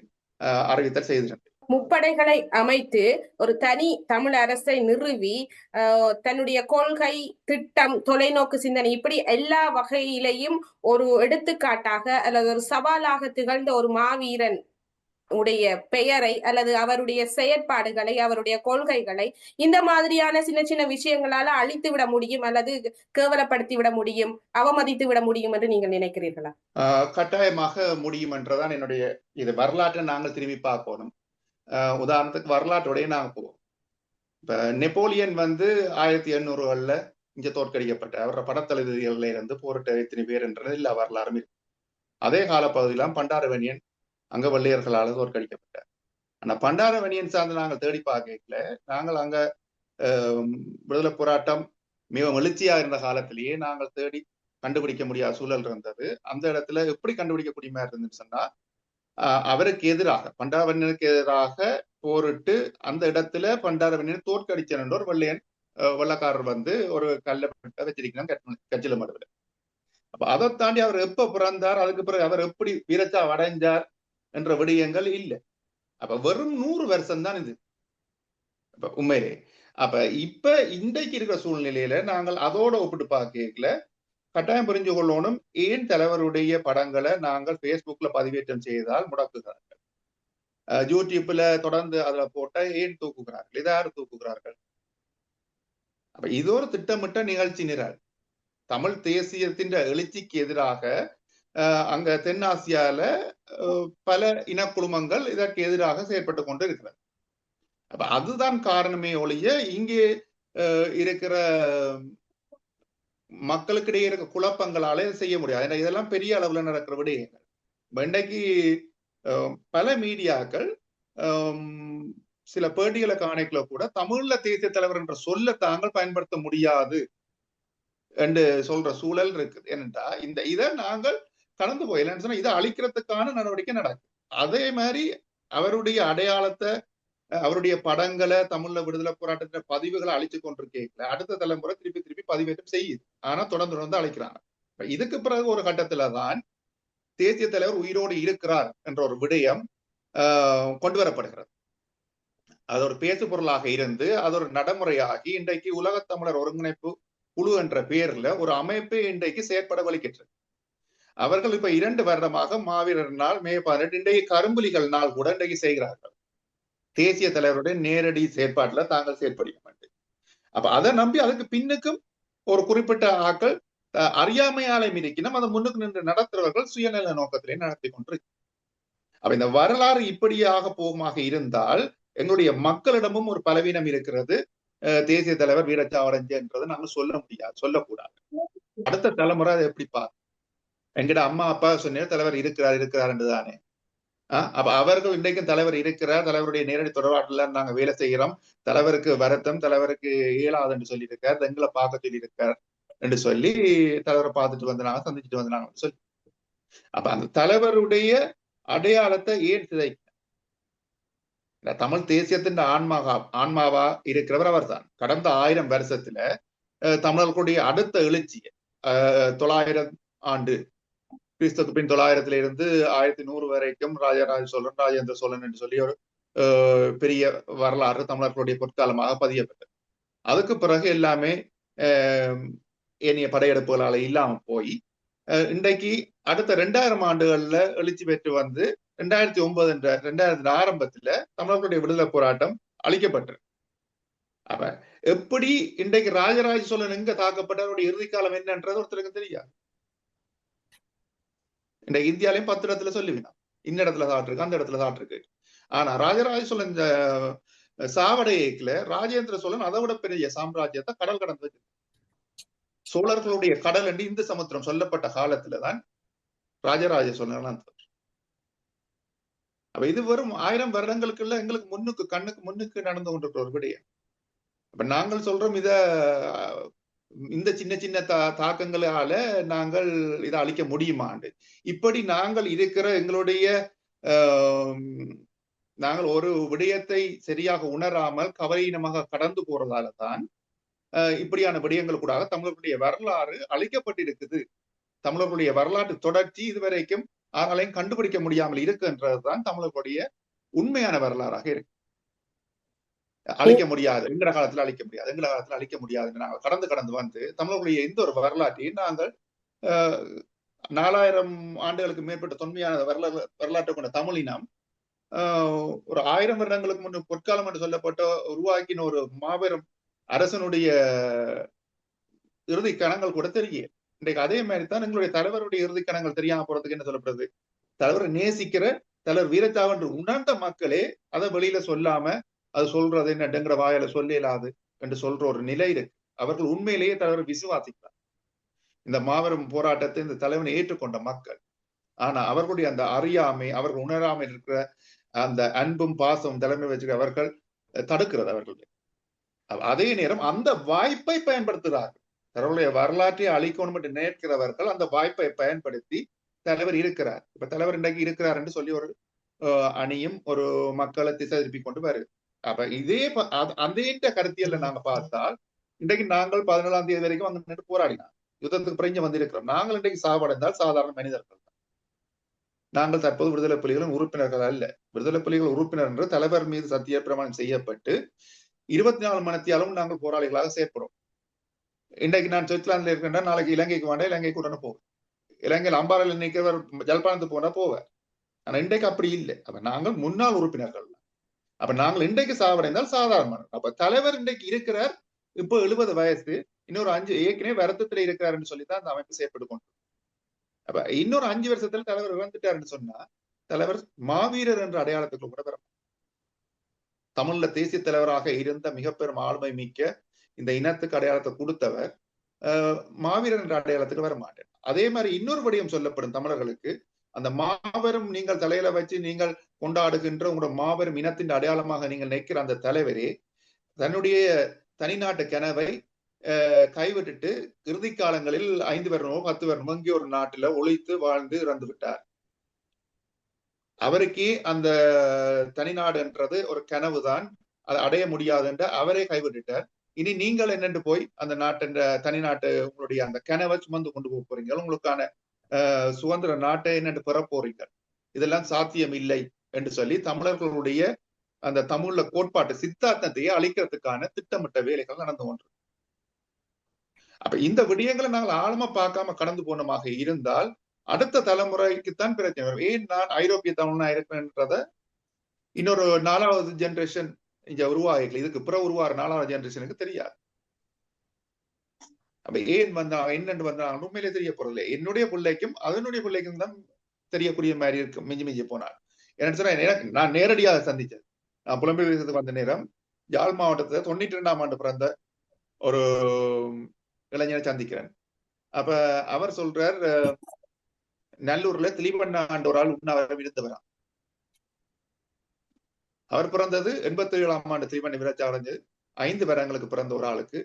அறிவித்தல் செய்திருந்தது. முப்படைகளை அமைத்து ஒரு தனி தமிழ் அரசை நிறுவி தன்னுடைய கொள்கை, திட்டம், தொலைநோக்கு சிந்தனை இப்படி எல்லா வகையிலையும் ஒரு எடுத்துக்காட்டாக அல்லது ஒரு சவாலாக திகழ்ந்த ஒரு மாவீரன் உடைய பெயரை அல்லது அவருடைய செயற்பாடுகளை, அவருடைய கொள்கைகளை இந்த மாதிரியான சின்ன சின்ன விஷயங்களால அழித்து விட முடியும் அல்லது கேவலப்படுத்தி விட முடியும், அவமதித்து விட முடியும் என்று நீங்கள் நினைக்கிறீர்களா? கட்டாயமாக முடியும் என்றுதான் என்னுடைய இது வரலாற்றை நாங்கள் திரும்பி பார்க்கணும். உதாரணத்துக்கு வரலாற்றோடைய நாங்க போவோம். இப்ப நெப்போலியன் 1800களில் இங்க தோற்கடிக்கப்பட்ட அவரோட படத்தளபதிகள்ல இருந்து போரிட்ட எத்தனை பேர் என்றது இல்ல வரலாறும் இருக்கு. அதே காலப்பகுதியெல்லாம் பண்டாரவணியன் அங்க வெள்ளையர்களால தோற்கடிக்கப்பட்டார். ஆனா பண்டாரவணியன் சார்ந்து நாங்கள் தேடி பார்க்கல. நாங்கள் அங்க விடுதலை போராட்டம் மிகவும் எழுச்சியா இருந்த காலத்திலேயே நாங்கள் தேடி கண்டுபிடிக்க முடியாத சூழல் இருந்தது. அந்த இடத்துல எப்படி கண்டுபிடிக்கக்கூடிய மாதிரி இருந்துன்னு சொன்னா, அவருக்கு எதிராக பண்டாரவணியனுக்கு எதிராக போரிட்டு அந்த இடத்துல பண்டாரவணியன் தோற்கடிச்சன் ஒரு வெள்ளக்காரர் ஒரு கல்ல வச்சிருக்கிறான் கச்சில மடுவில். அப்ப அதை தாண்டி அவர் எப்ப பிறந்தார், அதுக்கு பிறகு அவர் எப்படி வீரச்சா அடைஞ்சார் என்ற விடயங்கள் இல்லை. அப்ப வெறும் 100 வருஷம் தான் இது உண்மையிலே. அப்ப இப்ப இன்றைக்கு இருக்கிற சூழ்நிலையில நாங்கள் அதோட ஒப்பிட்டு பார்க்கல கட்டாயம் புரிஞ்சு கொள்ளணும். ஏன் தலைவருடைய படங்களை நாங்கள் பேஸ்புக்ல பதிவேற்றம் செய்தால் முடக்குகிறார்கள், யூடியூப்ல தொடர்ந்து அதுல போட்ட ஏன் தூக்குகிறார்கள், இதை யாரு தூக்குகிறார்கள்? அப்ப இது ஒரு திட்டமிட்ட நிகழ்ச்சி நிரல். தமிழ் தேசியத்தின் எழுச்சிக்கு எதிராக அங்க தென்னாசியால பல இனக்குழுமங்கள் இதற்கு எதிராக செயற்பட்டு கொண்டு இருக்கிறது. அப்ப அதுதான் காரணமே ஒழிய இங்கே இருக்கிற மக்களுக்கிடையே இருக்க குழப்பங்களால செய்ய முடியாது. இதெல்லாம் பெரிய அளவுல நடக்கிற விடயங்கள். இன்றைக்கு பல மீடியாக்கள் சில பேட்டிகளை காணிக்கல கூட தமிழ்ல தேசிய தலைவர் என்ற சொல்ல தாங்கள் பயன்படுத்த முடியாது என்று சொல்ற சூழல் இருக்குது. ஏனென்றா இதை நாங்கள் கடந்து போயிடலன்னு சொன்னா இதை அழிக்கிறதுக்கான நடவடிக்கை நடக்கும். அதே மாதிரி அவருடைய அடையாளத்தை, அவருடைய படங்களை, தமிழ்ல விடுதலை போராட்டத்துல பதிவுகளை அழிச்சு கொண்டிருக்கல அடுத்த தலைமுறை திருப்பி திருப்பி பதிவேற்றம் செய்யுது. ஆனா தொடர்ந்து அழிக்கிறாங்க. இதுக்கு பிறகு ஒரு கட்டத்துல தான் தேசிய தலைவர் உயிரோடு இருக்கிறார் என்ற ஒரு விடயம் கொண்டு வரப்படுகிறது. அது ஒரு பேசு பொருளாக இருந்து அது ஒரு நடைமுறையாகி இன்றைக்கு உலகத் தமிழர் ஒருங்கிணைப்பு குழு என்ற பெயர்ல ஒரு அமைப்பை இன்றைக்கு செயற்பட வலிக்கின்றது. அவர்கள் இப்ப 2 வருடமாக மாவீரர் நாள் மே 18 இன்றைக்கு கரும்புலிகள் நாள் கூட இன்றைக்கு செய்கிறார்கள். தேசிய தலைவருடைய நேரடி செயற்பாட்டுல தாங்கள் செயற்படிக்க மாட்டேன். அப்ப அதை நம்பி அதுக்கு பின்னுக்கும் ஒரு குறிப்பிட்ட ஆக்கள் அறியாமையாலை மிதிக்கணும் அதை முன்னுக்கு நின்று நடத்துறவர்கள் சுயநல நோக்கத்திலே நடத்தி கொண்டிருக்கு. அப்ப இந்த வரலாறு இப்படியாக போகமாக இருந்தால் எங்களுடைய மக்களிடமும் ஒரு பலவீனம் இருக்கிறது. தேசிய தலைவர் வீரச்சாவடைஞ்சு என்றதை நாங்க சொல்ல முடியாது, சொல்லக்கூடாது. அடுத்த தலைமுறை அதை எப்படி பாரு. எங்கிட்ட அம்மா அப்பா சொன்ன தலைவர் இருக்கிறார் என்றுதானே. அப்ப அவர்கள் இன்றைக்கும் தலைவர் இருக்கிறார், தலைவருடைய நேரடி தொடர்பாட்டுல நாங்க வேலை செய்கிறோம், தலைவருக்கு வருத்தம், தலைவருக்கு இயலாது என்று சொல்லியிருக்கார், எங்களை பார்க்க சொல்லியிருக்கார் என்று சொல்லி தலைவரை பார்த்துட்டு வந்தாங்க, சந்திச்சுட்டு வந்தாங்க சொல்லி. அப்ப அந்த தலைவருடைய அடையாளத்தை ஏன் சிதை? தமிழ் தேசியத்தின் ஆன்மாவா இருக்கிறவர் அவர் தான். கடந்த 1000 வருஷத்துல தமிழர்களுடைய அடுத்த எழுச்சியை 900 ஆண்டு கிறிஸ்துக்கு பின் 900 இருந்து 1100 வரைக்கும் ராஜராஜ சோழன், ராஜேந்திர சோழன் என்று சொல்லி ஒரு பெரிய வரலாறு தமிழர்களுடைய பொற்காலமாக பதியப்பட்டது. அதுக்கு பிறகு எல்லாமே ஏனைய படையெடுப்புகளால இல்லாம போய் இன்றைக்கு அடுத்த 2000 ஆண்டுகள்ல எழுச்சி பெற்று வந்து 2009 ஆரம்பத்துல தமிழர்களுடைய விடுதலை போராட்டம் அளிக்கப்பட்டது. அப்ப எப்படி இன்றைக்கு ராஜராஜ சோழன் எங்க தாக்கப்பட்டவருடைய இறுதி காலம் என்னன்றது ஒருத்தருக்கு தெரியாது. இந்த இந்தியாலையும் 10 இடத்துல சொல்லுவீங்க, இந்த இடத்துல சாப்பிட்டுருக்கு, அந்த இடத்துல சாப்பிட்டுருக்கு. ஆனா ராஜராஜ சோழன் சாவடையேக்குல ராஜேந்திர சோழன் அதை விட பெரிய சாம்ராஜ்யத்தை கடல் கடந்து வச்சு சோழர்களுடைய கடல் என்று இந்து சமுத்திரம் சொல்லப்பட்ட காலத்துலதான் ராஜராஜ சோழன். அப்ப இது வெறும் 1000 வருடங்களுக்குள்ள எங்களுக்கு கண்ணுக்கு முன்னுக்கு நடந்து கொண்டிருக்கிற ஒரு விடயம். அப்ப நாங்கள் சொல்றோம் இந்த சின்ன சின்ன தாக்கங்களால நாங்கள் இதை அழிக்க முடியுமாண்டு. இப்படி நாங்கள் இருக்கிற எங்களுடைய நாங்கள் ஒரு விடயத்தை சரியாக உணராமல் கவலையினமாக கடந்து போறதால தான் இப்படியான விடயங்கள் கூட தமிழர்களுடைய வரலாறு அழிக்கப்பட்டிருக்குது. தமிழர்களுடைய வரலாற்று தொடர்ச்சி இதுவரைக்கும் ஆனாலையும் கண்டுபிடிக்க முடியாமல் இருக்குன்றதுதான் தமிழர்களுடைய உண்மையான வரலாறாக இருக்கு. அழிக்க முடியாது, எங்கட காலத்துல அழிக்க முடியாது, எங்கட காலத்துல அழிக்க முடியாதுன்னு நாங்கள் கடந்து வந்து தமிழர்களுடைய எந்த ஒரு வரலாற்றையும் நாங்கள் 4000 ஆண்டுகளுக்கு மேற்பட்ட தொன்மையான வரலாற்றை கொண்ட தமிழினம் ஒரு 1000 வருடங்களுக்கு முன்பு பொற்காலம் என்று சொல்லப்பட்ட உருவாக்கின ஒரு மாபெரும் அரசனுடைய இறுதி கணங்கள் கூட தெரிய. இன்றைக்கு அதே மாதிரி தான் எங்களுடைய தலைவருடைய இறுதி கணங்கள் தெரியாம போறதுக்கு என்ன சொல்லப்படுறது? தலைவரை நேசிக்கிற தலைவர் வீரச்சாவென்று உணர்ந்த மக்களே அதை வெளியில சொல்லாம அது சொல்றது என்னங்கிற வாயில சொல்ல இயலாது என்று சொல்ற ஒரு நிலை இருக்கு. அவர்கள் உண்மையிலேயே தலைவரை விசுவாசிக்கிறார். இந்த மாபெரும் போராட்டத்தை இந்த தலைவனை ஏற்றுக்கொண்ட மக்கள். ஆனா அவர்களுடைய அந்த அறியாமை, அவர்கள் உணராமல் இருக்கிற அந்த அன்பும் பாசமும் தலைமை வச்சுக்க அவர்கள் தடுக்கிறது அவர்களுடைய. அதே நேரம் அந்த வாய்ப்பை பயன்படுத்துகிறார்கள். தலைவருடைய வரலாற்றை அழிக்கணும் என்று நினைக்கிறவர்கள் அந்த வாய்ப்பை பயன்படுத்தி தலைவர் இருக்கிறார், இப்ப தலைவர் இன்றைக்கு இருக்கிறார் என்று சொல்லி ஒரு அணியும் ஒரு மக்களை திசை திருப்பி கொண்டு வருது. அப்ப இதே அந்த கருத்தியல்ல நாங்க பார்த்தால் இன்றைக்கு நாங்கள் 17ஆம் தேதி வரைக்கும் அங்க நின்று போராடினார், யுத்தத்துக்கு பிறகு வந்திருக்கிறோம். நாங்கள் இன்றைக்கு சாவடைந்தால் சாதாரண மனிதர்கள் தான். நாங்கள் தற்போது விடுதலை புலிகளின் உறுப்பினர்கள் அல்ல. விடுதலை புலிகள் உறுப்பினர் என்று தலைவர் மீது சத்திய பிரமாணம் செய்யப்பட்டு 24 மணித்தியாலும் நாங்கள் போராளிகளாக செயற்படும். இன்றைக்கு நான் சுவிட்சர்லாந்துல இருக்கின்ற நாளைக்கு இலங்கைக்கு வேண்டாம், இலங்கைக்கு உடனே போவேன். இலங்கையில் அம்பாறையில் நிற்கிறவர் ஜல்பானத்துக்கு போனா போவார். ஆனா இன்றைக்கு அப்படி இல்லை. அப்ப நாங்கள் முன்னாள் உறுப்பினர்கள். அப்ப நாங்கள் இன்றைக்கு சாவடைந்தால் சாதாரண. அப்ப தலைவர் இன்றைக்கு இருக்கிறார், இப்போ 70 வயசு, இன்னொரு 5 ஏற்கனவே வருத்தத்துல இருக்கிறாருன்னு சொல்லித்தான் அந்த அமைப்பு செயற்பட்டு கொண்டு. அப்ப இன்னொரு 5 வருஷத்துல தலைவர் இறந்துட்டாருன்னு சொன்னா தலைவர் மாவீரர் என்ற அடையாளத்துக்குள்ள கூட வர தமிழ்ல தேசிய தலைவராக இருந்த மிக பெரும் ஆளுமை மிக்க இந்த இனத்துக்கு அடையாளத்தை கொடுத்தவர் மாவீரர் என்ற அடையாளத்துக்கு வர மாட்டார். அதே மாதிரி இன்னொரு விடயம் சொல்லப்படும் தமிழர்களுக்கு, அந்த மாபெரும் நீங்கள் தலையில வச்சு நீங்கள் கொண்டாடுகின்ற உங்களோட மாபெரும் இனத்தின் அடையாளமாக நீங்கள் நினைக்கிற அந்த தலைவரே தன்னுடைய தனிநாட்டு கனவை கைவிட்டுட்டு இறுதி காலங்களில் 5 வருடமோ 10 வருடமோ இங்கே ஒரு நாட்டில ஒழித்து வாழ்ந்து இறந்து விட்டார். அவருக்கே அந்த தனிநாடுன்றது ஒரு கனவுதான், அதை அடைய முடியாது என்று அவரே கைவிட்டுட்டார். இனி நீங்கள் என்னென்று போய் அந்த நாட்டின் தனிநாட்டு உங்களுடைய அந்த கனவை சுமந்து கொண்டு போக போறீங்க, உங்களுக்கான சுதந்திர நாட்டை என்னென்று பெற போறீங்க, இதெல்லாம் சாத்தியம் இல்லை என்று சொல்லி தமிழர்களுடைய அந்த தமிழ்ல கோட்பாட்டு சித்தாந்தத்தையே அழிக்கிறதுக்கான திட்டமிட்ட வேலைகள் நடந்து கொண்டு. அப்ப இந்த விடயங்களை நாங்கள் ஆழமா பார்க்காம கடந்து போனமாக இருந்தால் அடுத்த தலைமுறைக்குத்தான் பிரச்சனை வரும். ஏன் நான் ஐரோப்பிய தமிழ்னா இருக்கிறேன்றத இன்னொரு 4வது ஜெனரேஷன் இங்க உருவாகல, இதுக்கு பிறகு உருவாகிற 4வது ஜெனரேஷனுக்கு தெரியாது. அப்ப ஏன் வந்தாங்க என்னென்று வந்தாங்க உண்மையிலே தெரிய போறதில்லை. என்னுடைய பிள்ளைக்கும் அதனுடைய பிள்ளைக்கும் தான் தெரியக்கூடிய மாதிரி இருக்கும் மிஞ்சி மிஞ்சி போனார். என்ன சொன்னா நான் நேரடியாக சந்திச்சது, நான் புலம்பெயர் தேசத்துக்கு வந்த நேரம் யாழ் மாவட்டத்துல 92ஆம் ஆண்டு பிறந்த ஒரு இளைஞரை சந்திக்கிறேன். அப்ப அவர் சொல்றார், நல்லூர்ல திலீபண்ணா ஆண்டு ஒரு ஆள் உண்ணாவிரதம் இருந்தவராம். அவர் பிறந்தது 87ஆம் ஆண்டு திலீபண்ண விரட்சி அடைஞ்சு 5 வருடங்களுக்கு பிறந்த ஒரு ஆளுக்கு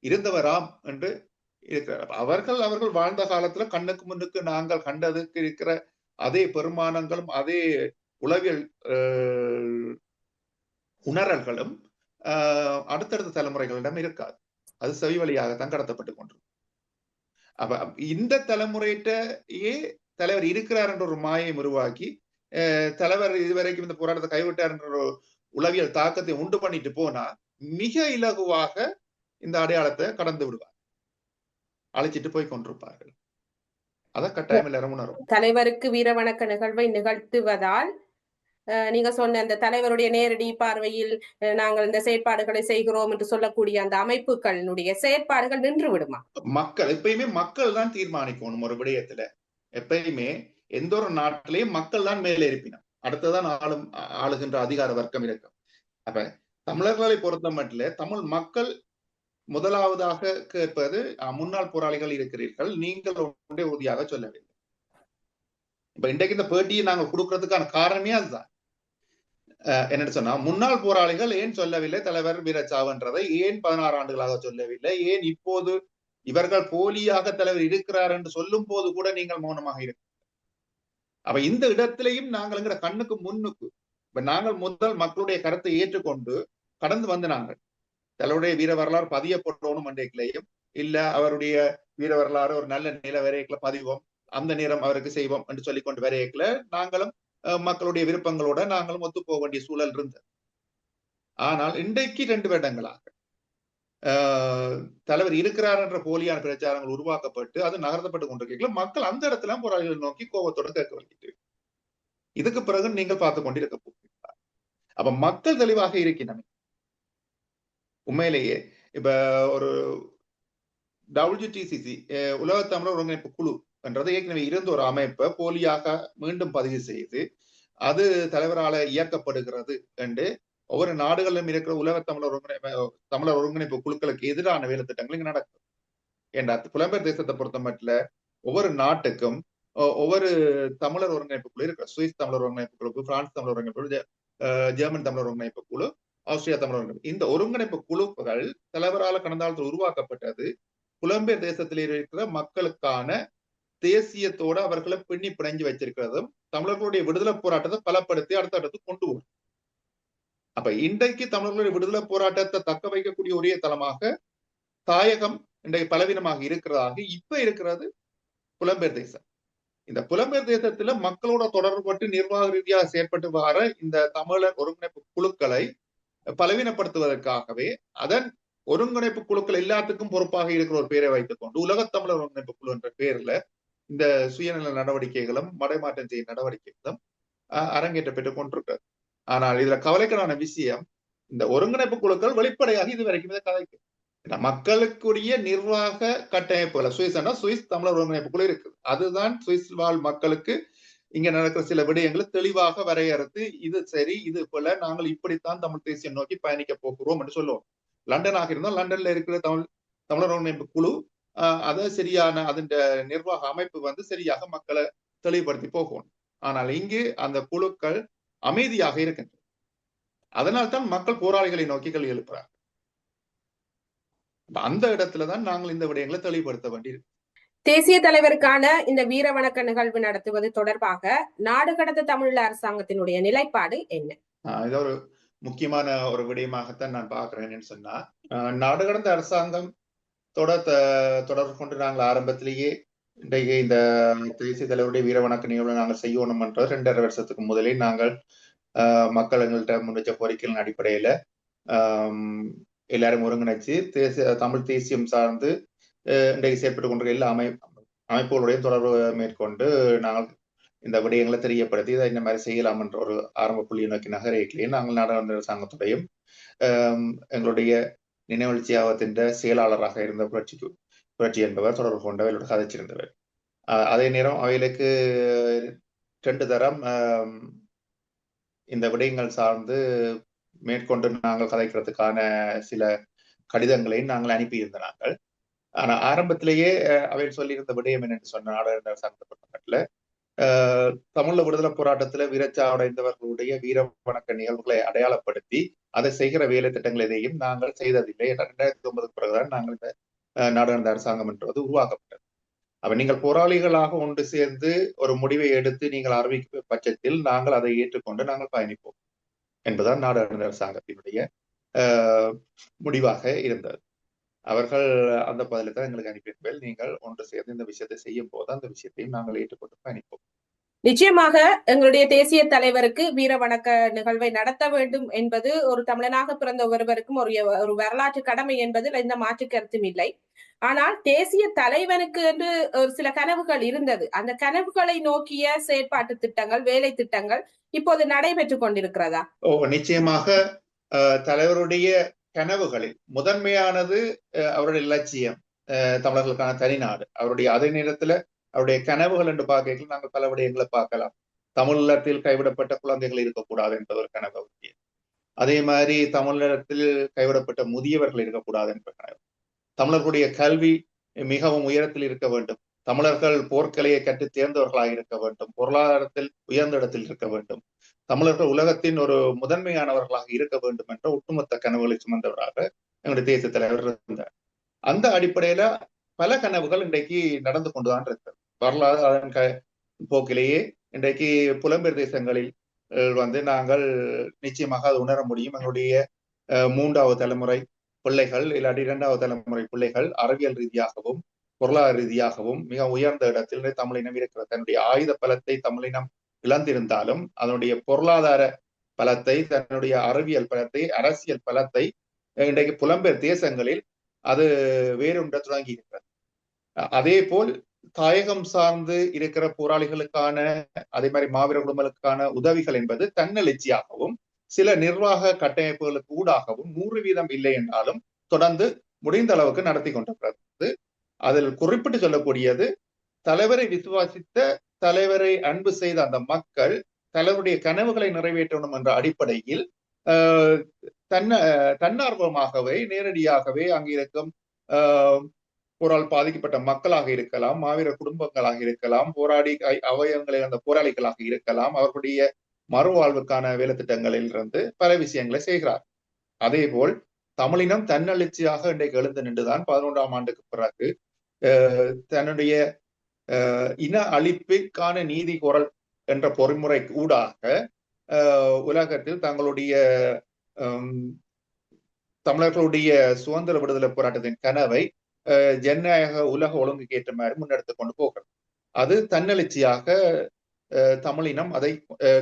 இருந்தவராம் என்று இருக்கிறார். அவர்கள் வாழ்ந்த காலத்துல கண்ணுக்கு முன்னுக்கு நாங்கள் கண்டதுக்கு இருக்கிற அதே பெருமானங்களும் அதே உளவியல் உணரல்களும் அடுத்தடுத்த தலைமுறைகளிடம் இருக்காது. அது செவி வழியாகத்தான் கடத்தப்பட்டு கொண்டிருக்கும். அப்ப இந்த தலைமுறையிட்டே தலைவர் இருக்கிறார் என்ற ஒரு மாயை உருவாக்கி தலைவர் இதுவரைக்கும் இந்த போராட்டத்தை கைவிட்டார் என்ற ஒரு உளவியல் தாக்கத்தை உண்டு பண்ணிட்டு போனா மிக இலகுவாக இந்த அடையாளத்தை கடந்து விடுவார், அழைச்சிட்டு போய் கொண்டிருப்பார்கள். அத கட்டாயம் எல்லாரும் உணரும். தலைவருக்கு வீர வணக்க நிகழ்வை நிகழ்த்துவதால் நீங்க சொன்ன அந்த தலைவருடைய நேரடி பார்வையில் நாங்கள் இந்த செயற்பாடுகளை செய்கிறோம் என்று சொல்லக்கூடிய அந்த அமைப்புகளுடைய செயற்பாடுகள் நின்று விடுமா? மக்கள் எப்பயுமே மக்கள் தான் தீர்மானிக்கணும் ஒரு விடயத்துல. எப்பயுமே எந்த ஒரு நாட்டிலையும் மக்கள் தான் மேலே இருப்பினும் அடுத்ததான் ஆளுகின்ற அதிகார வர்க்கம் இருக்கும். அப்ப தமிழர்களை பொறுத்த மட்டும் தமிழ் மக்கள் முதலாவதாக கேட்பது, முன்னாள் போராளிகள் இருக்கிறீர்கள், நீங்கள் ஒன்றே உறுதியாக சொல்லவில்லை. இப்ப இன்றைக்கு இந்த பேட்டியை நாங்கள் கொடுக்கறதுக்கான காரணமே அதுதான். என்னன்னு சொன்னா, முன்னாள் போராளிகள் ஏன் சொல்லவில்லை தலைவர் வீரச்சாவுன்றதை, ஏன் 16 ஆண்டுகளாக சொல்லவில்லை, ஏன் இப்போது இவர்கள் போலியாக தலைவர் இருக்கிறார் என்று சொல்லும் போது கூட நீங்கள் மௌனமாக இருக்கு. அப்ப இந்த இடத்திலையும் நாங்கள் கண்ணுக்கு முன்னுக்கு இப்ப நாங்கள் முதல் மக்களுடைய கருத்தை ஏற்றுக்கொண்டு கடந்து வந்து நாங்கள் தலைவருடைய வீர வரலாறு பதியப்படணும் என்றைக்கிலையும் இல்ல அவருடைய வீர வரலாறு ஒரு நல்ல நில வரையக்குல பதிவோம், அந்த நேரம் அவருக்கு செய்வோம் என்று சொல்லிக் கொண்டு வரையக்குல நாங்களும் மக்களுடைய விருப்பங்களோட நாங்களும் ஒத்து போக வேண்டிய சூழல் இருந்தது. ஆனால் இன்றைக்கு 2 வருடங்களாக தலைவர் இருக்கிறார் என்ற போலியான பிரச்சாரங்கள் உருவாக்கப்பட்டு அது நகர்த்தப்பட்டு கொண்டிருக்கீங்களா, மக்கள் அந்த இடத்துல போராளிகளை நோக்கி கோபத்தோட கேட்க வேண்டியது. இதுக்கு பிறகு நீங்கள் பார்த்து கொண்டிருக்க போகிறீங்களா? அப்ப மக்கள் தெளிவாக இருக்கின்றன. உண்மையிலேயே இப்ப ஒரு WTCC உலக தமிழர் ஒருங்கிணைப்பு குழு என்றது ஏற்கனவே இருந்த ஒரு அமைப்பை போலியாக மீண்டும் பதிவு செய்து அது தலைவரால இயக்கப்படுகிறது என்று ஒவ்வொரு நாடுகளிலும் இருக்கிற உலக தமிழர் ஒருங்கிணைப்பு குழுக்களுக்கு எதிரான வேலை திட்டங்கள் இங்க நடக்கும். ஏன்னா புலம்பெயர் தேசத்தை பொறுத்த மட்டும் ஒவ்வொரு நாட்டுக்கும் ஒவ்வொரு தமிழர் ஒருங்கிணைப்பு குழு இருக்கிற. சுவிஸ் தமிழர் ஒருங்கிணைப்பு குழு, பிரான்ஸ் தமிழர் ஒருங்கிணைப்பு குழு, ஜெர்மன் தமிழர் ஒருங்கிணைப்பு குழு, ஆஸ்திரியா தமிழர் ஒருங்கிணைப்பு. இந்த ஒருங்கிணைப்பு குழுக்கள் தலைவரால கடந்த காலத்தில் உருவாக்கப்பட்டது புலம்பெயர் தேசத்தில் இருக்கிற மக்களுக்கான தேசியத்தோட அவர்களை பின்னி பிணைஞ்சு வச்சிருக்கிறதும் தமிழர்களுடைய விடுதலை போராட்டத்தை பலப்படுத்தி அடுத்தடுத்து கொண்டு வரும். அப்ப இன்றைக்கு தமிழர்களுடைய விடுதலை போராட்டத்தை தக்க வைக்கக்கூடிய ஒரே தளமாக தாயகம் இன்றைக்கு பலவீனமாக இருக்கிறதாக இப்ப இருக்கிறது புலம்பெயர் தேசம். இந்த புலம்பெயர் தேசத்துல மக்களோட தொடர்பட்டு நிர்வாக ரீதியாக செயற்பட்டு வர இந்த தமிழர் ஒருங்கிணைப்பு குழுக்களை பலவீனப்படுத்துவதற்காகவே அதன் ஒருங்கிணைப்பு குழுக்கள் எல்லாத்துக்கும் பொறுப்பாக இருக்கிற ஒரு பேரை வைத்துக் கொண்டு உலக தமிழர் ஒருங்கிணைப்பு குழு என்ற பேர்ல இந்த சுயநல நடவடிக்கைகளும் மடைமாற்றம் செய்யும் நடவடிக்கைகளும் அரங்கேற்ற பெற்றுக் கொண்டிருக்கிறது. ஆனால் இதுல கவலைக்கிடான விஷயம், இந்த ஒருங்கிணைப்பு குழுக்கள் வெளிப்படையாக இது வரைக்கும் இதை கதைக்கு மக்களுக்குரிய நிர்வாக கட்டமைப்புகளை சுவிஸ் தமிழர் ஒருங்கிணைப்பு குழு இருக்குது. அதுதான் சுவிஸ் வாழ் மக்களுக்கு இங்க நடக்கிற சில விடயங்களை தெளிவாக வரையறுத்து இது சரி இது போல நாங்கள் இப்படித்தான் தமிழ் தேசியம் நோக்கி பயணிக்க போகிறோம் என்று சொல்லுவோம். லண்டனாக இருந்தால் லண்டன்ல இருக்கிற தமிழர் ஒருங்கிணைப்பு குழு அதை சரியான அதன் நிர்வாக அமைப்பு சரியாக மக்களை தெளிவுபடுத்தி போகணும். ஆனால் இங்கு அந்த குழுக்கள் அமைதியாக இருக்கின்றன. அதனால்தான் மக்கள் போராளிகளை நோக்கி கேள்வி எழுப்புறாங்க. அந்த இடத்துலதான் நாங்கள் இந்த விடயங்களை தெளிவுபடுத்த வேண்டியிருக்கு. தேசிய தலைவருக்கான இந்த வீர வணக்க நிகழ்வு நடத்துவது தொடர்பாக நாடு கடந்த தமிழீழ அரசாங்கத்தினுடைய நிலைப்பாடு என்ன? இது ஒரு முக்கியமான ஒரு விடயமாகத்தான் நான் பார்க்கிறேன்னு சொன்னா, நாடு கடந்த அரசாங்கம் தொடர்பு கொண்டு நாங்கள் ஆரம்பத்திலேயே இன்றைக்கு இந்த தேசிய தலைவருடைய வீர வணக்க நிகழ்வை நாங்கள் செய்யணும் என்ற 2.5 வருஷத்துக்கு முதலே நாங்கள் மக்கள் எங்கள்கிட்ட முன்வைச்ச கோரிக்கைகளின் அடிப்படையில எல்லாரும் ஒருங்கிணைச்சு தமிழ் தேசியம் சார்ந்து இன்றைக்கு செயற்பட்டுக் கொண்டிருக்க எல்லா அமைப்புகளுடைய தொடர்பு மேற்கொண்டு நாங்கள் இந்த விடயங்களை தெரியப்படுத்தி இதை இந்த மாதிரி செய்யலாம் என்ற ஒரு ஆரம்ப புள்ளியை நோக்கி நகரேக்கிலேயே நாங்கள் நாடாளுமன்ற அரசாங்கத்துடையும் எங்களுடைய நினைவெழுச்சி ஆகத்தின் செயலாளராக இருந்த புரட்சி என்பவர் தொடர்பு கொண்டு அவையோட கதைச்சிருந்தவர். அதே நேரம் அவைகளுக்கு 2 தரம் இந்த விடயங்கள் சார்ந்து மேற்கொண்டு நாங்கள் கதைக்கிறதுக்கான சில கடிதங்களையும் நாங்கள் அனுப்பியிருந்த நாங்கள். ஆனா ஆரம்பத்திலேயே அவையில் சொல்லியிருந்த விடயம் என்னென்னு சொன்ன நாடாளுமன்ற அரசாங்கத்துல தமிழ் விடுதலை போராட்டத்துல வீரச்சாவடைந்தவர்களுடைய வீர வணக்க நிகழ்வுகளை அடையாளப்படுத்தி அதை செய்கிற வேலை திட்டங்கள் எதையும் நாங்கள் செய்ததில்லை. 2009 பிறகுதான் நாங்கள் இந்த நாடாளுமன்ற அரசாங்கம் என்றது உருவாக்கப்பட்டது. அப்ப நீங்கள் போராளிகளாக ஒன்று சேர்ந்து ஒரு முடிவை எடுத்து நீங்கள் அறிவிக்கும் பட்சத்தில் நாங்கள் அதை ஏற்றுக்கொண்டு நாங்கள் பயணிப்போம் என்பதுதான் நாடாளுமன்ற அரசாங்கத்தினுடைய முடிவாக இருந்தது. அவர்கள் அந்த பதிலை தான் எங்களுக்கு அனுப்பியிருப்பேன். நீங்கள் ஒன்று சேர்ந்து இந்த விஷயத்தை செய்யும் போது அந்த விஷயத்தையும் நாங்கள் ஏற்றுக்கொண்டு பயணிப்போம். நிச்சயமாக எங்களுடைய தேசிய தலைவருக்கு வீர வணக்க நிகழ்வை நடத்த வேண்டும் என்பது ஒரு தமிழனாக பிறந்த ஒருவருக்கும் ஒரு வரலாற்று கடமை என்பதில் எந்த மாற்று கருத்தும் இல்லை. ஆனால் தேசிய தலைவனுக்கு என்று ஒரு சில கனவுகள் இருந்தது. அந்த கனவுகளை நோக்கிய செயற்பாட்டு திட்டங்கள், வேலை திட்டங்கள் இப்போது நடைபெற்றுக் கொண்டிருக்கிறதா? நிச்சயமாக தலைவருடைய கனவுகளில் முதன்மையானது அவருடைய இலட்சியம் தமிழர்களுக்கான தனிநாடு. அவருடைய அதே நேரத்துல அவருடைய கனவுகள் என்று பார்க்க நாங்கள் பல விடயங்களை பார்க்கலாம். தமிழகத்தில் கைவிடப்பட்ட குழந்தைகள் இருக்கக்கூடாது என்ற ஒரு கனவு. அதே மாதிரி தமிழகத்தில் கைவிடப்பட்ட முதியவர்கள் இருக்கக்கூடாது என்ற கனவு. தமிழர்களுடைய கல்வி மிகவும் உயரத்தில் இருக்க வேண்டும். தமிழர்கள் போர்க்கலையை கற்று தேர்ந்தவர்களாக இருக்க வேண்டும். பொருளாதாரத்தில் உயர்ந்த இடத்தில் இருக்க வேண்டும். தமிழர்கள் உலகத்தின் ஒரு முதன்மையானவர்களாக இருக்க வேண்டும் என்ற ஒட்டுமொத்த கனவுகளை சுமந்தவராக எங்களுடைய தேசிய தலைவர் இருந்தார். அந்த அடிப்படையில பல கனவுகள் இன்றைக்கு நடந்து கொண்டுதான் இருக்கிறது. வரலாறு அதன் போக்கிலேயே இன்றைக்கு புலம்பெயர் தேசங்களில் நாங்கள் நிச்சயமாக அது உணர முடியும். எங்களுடைய 3வது தலைமுறை பிள்ளைகள் இல்லாட்டி 2வது தலைமுறை பிள்ளைகள் அறிவியல் ரீதியாகவும் பொருளாதார ரீதியாகவும் மிக உயர்ந்த இடத்தில் தமிழினம் இருக்கிற தன்னுடைய ஆயுத பலத்தை தமிழினம் இழந்திருந்தாலும் அதனுடைய பொருளாதார பலத்தை, தன்னுடைய அறிவியல் பலத்தை, அரசியல் பலத்தை இன்றைக்கு புலம்பெயர் தேசங்களில் அது வேறொன்ற தொடங்கி இருக்கிறது. அதே போல் தாயகம் சார்ந்து இருக்கிற போராளிகளுக்கான அதே மாதிரி மாவீர குடும்பங்களுக்கான உதவிகள் என்பது தன்னெழுச்சியாகவும் சில நிர்வாக கட்டமைப்புகளுக்கு ஊடாகவும் 100% இல்லை என்றாலும் தொடர்ந்து முடிந்த அளவுக்கு நடத்தி கொண்டிருக்கிறது. அதில் குறிப்பிட்டு சொல்லக்கூடியது தலைவரை விசுவாசித்த, தலைவரை அன்பு செய்த அந்த மக்கள் தலைவருடைய கனவுகளை நிறைவேற்றணும் என்ற அடிப்படையில் தன்னார்வமாகவே நேரடியாகவே அங்கிருக்கும் போரால் பாதிக்கப்பட்ட மக்களாக இருக்கலாம், மாவீர குடும்பங்களாக இருக்கலாம், போராடி அவயவங்களை அந்த போராளிகளாக இருக்கலாம், அவர்களுடைய மறுவாழ்வுக்கான வேலை திட்டங்களில் இருந்து பல விஷயங்களை செய்கிறார். அதே போல் தமிழினம் தன்னெழுச்சியாக இன்றைக்கு எழுந்து நின்றுதான் 11ஆம் ஆண்டுக்கு பிறகு தன்னுடைய இன அழிப்புக்கான நீதி குரல் என்ற பொறிமுறை ஊடாக உலகத்தில் தங்களுடைய தமிழர்களுடைய சுதந்திர விடுதலை போராட்டத்தின் கனவை ஜனநாயக உலக ஒழுங்குக்கு ஏற்ற மாதிரி முன்னெடுத்து கொண்டு போகிறது. அது தன்னெழுச்சியாக தமிழினம் அதை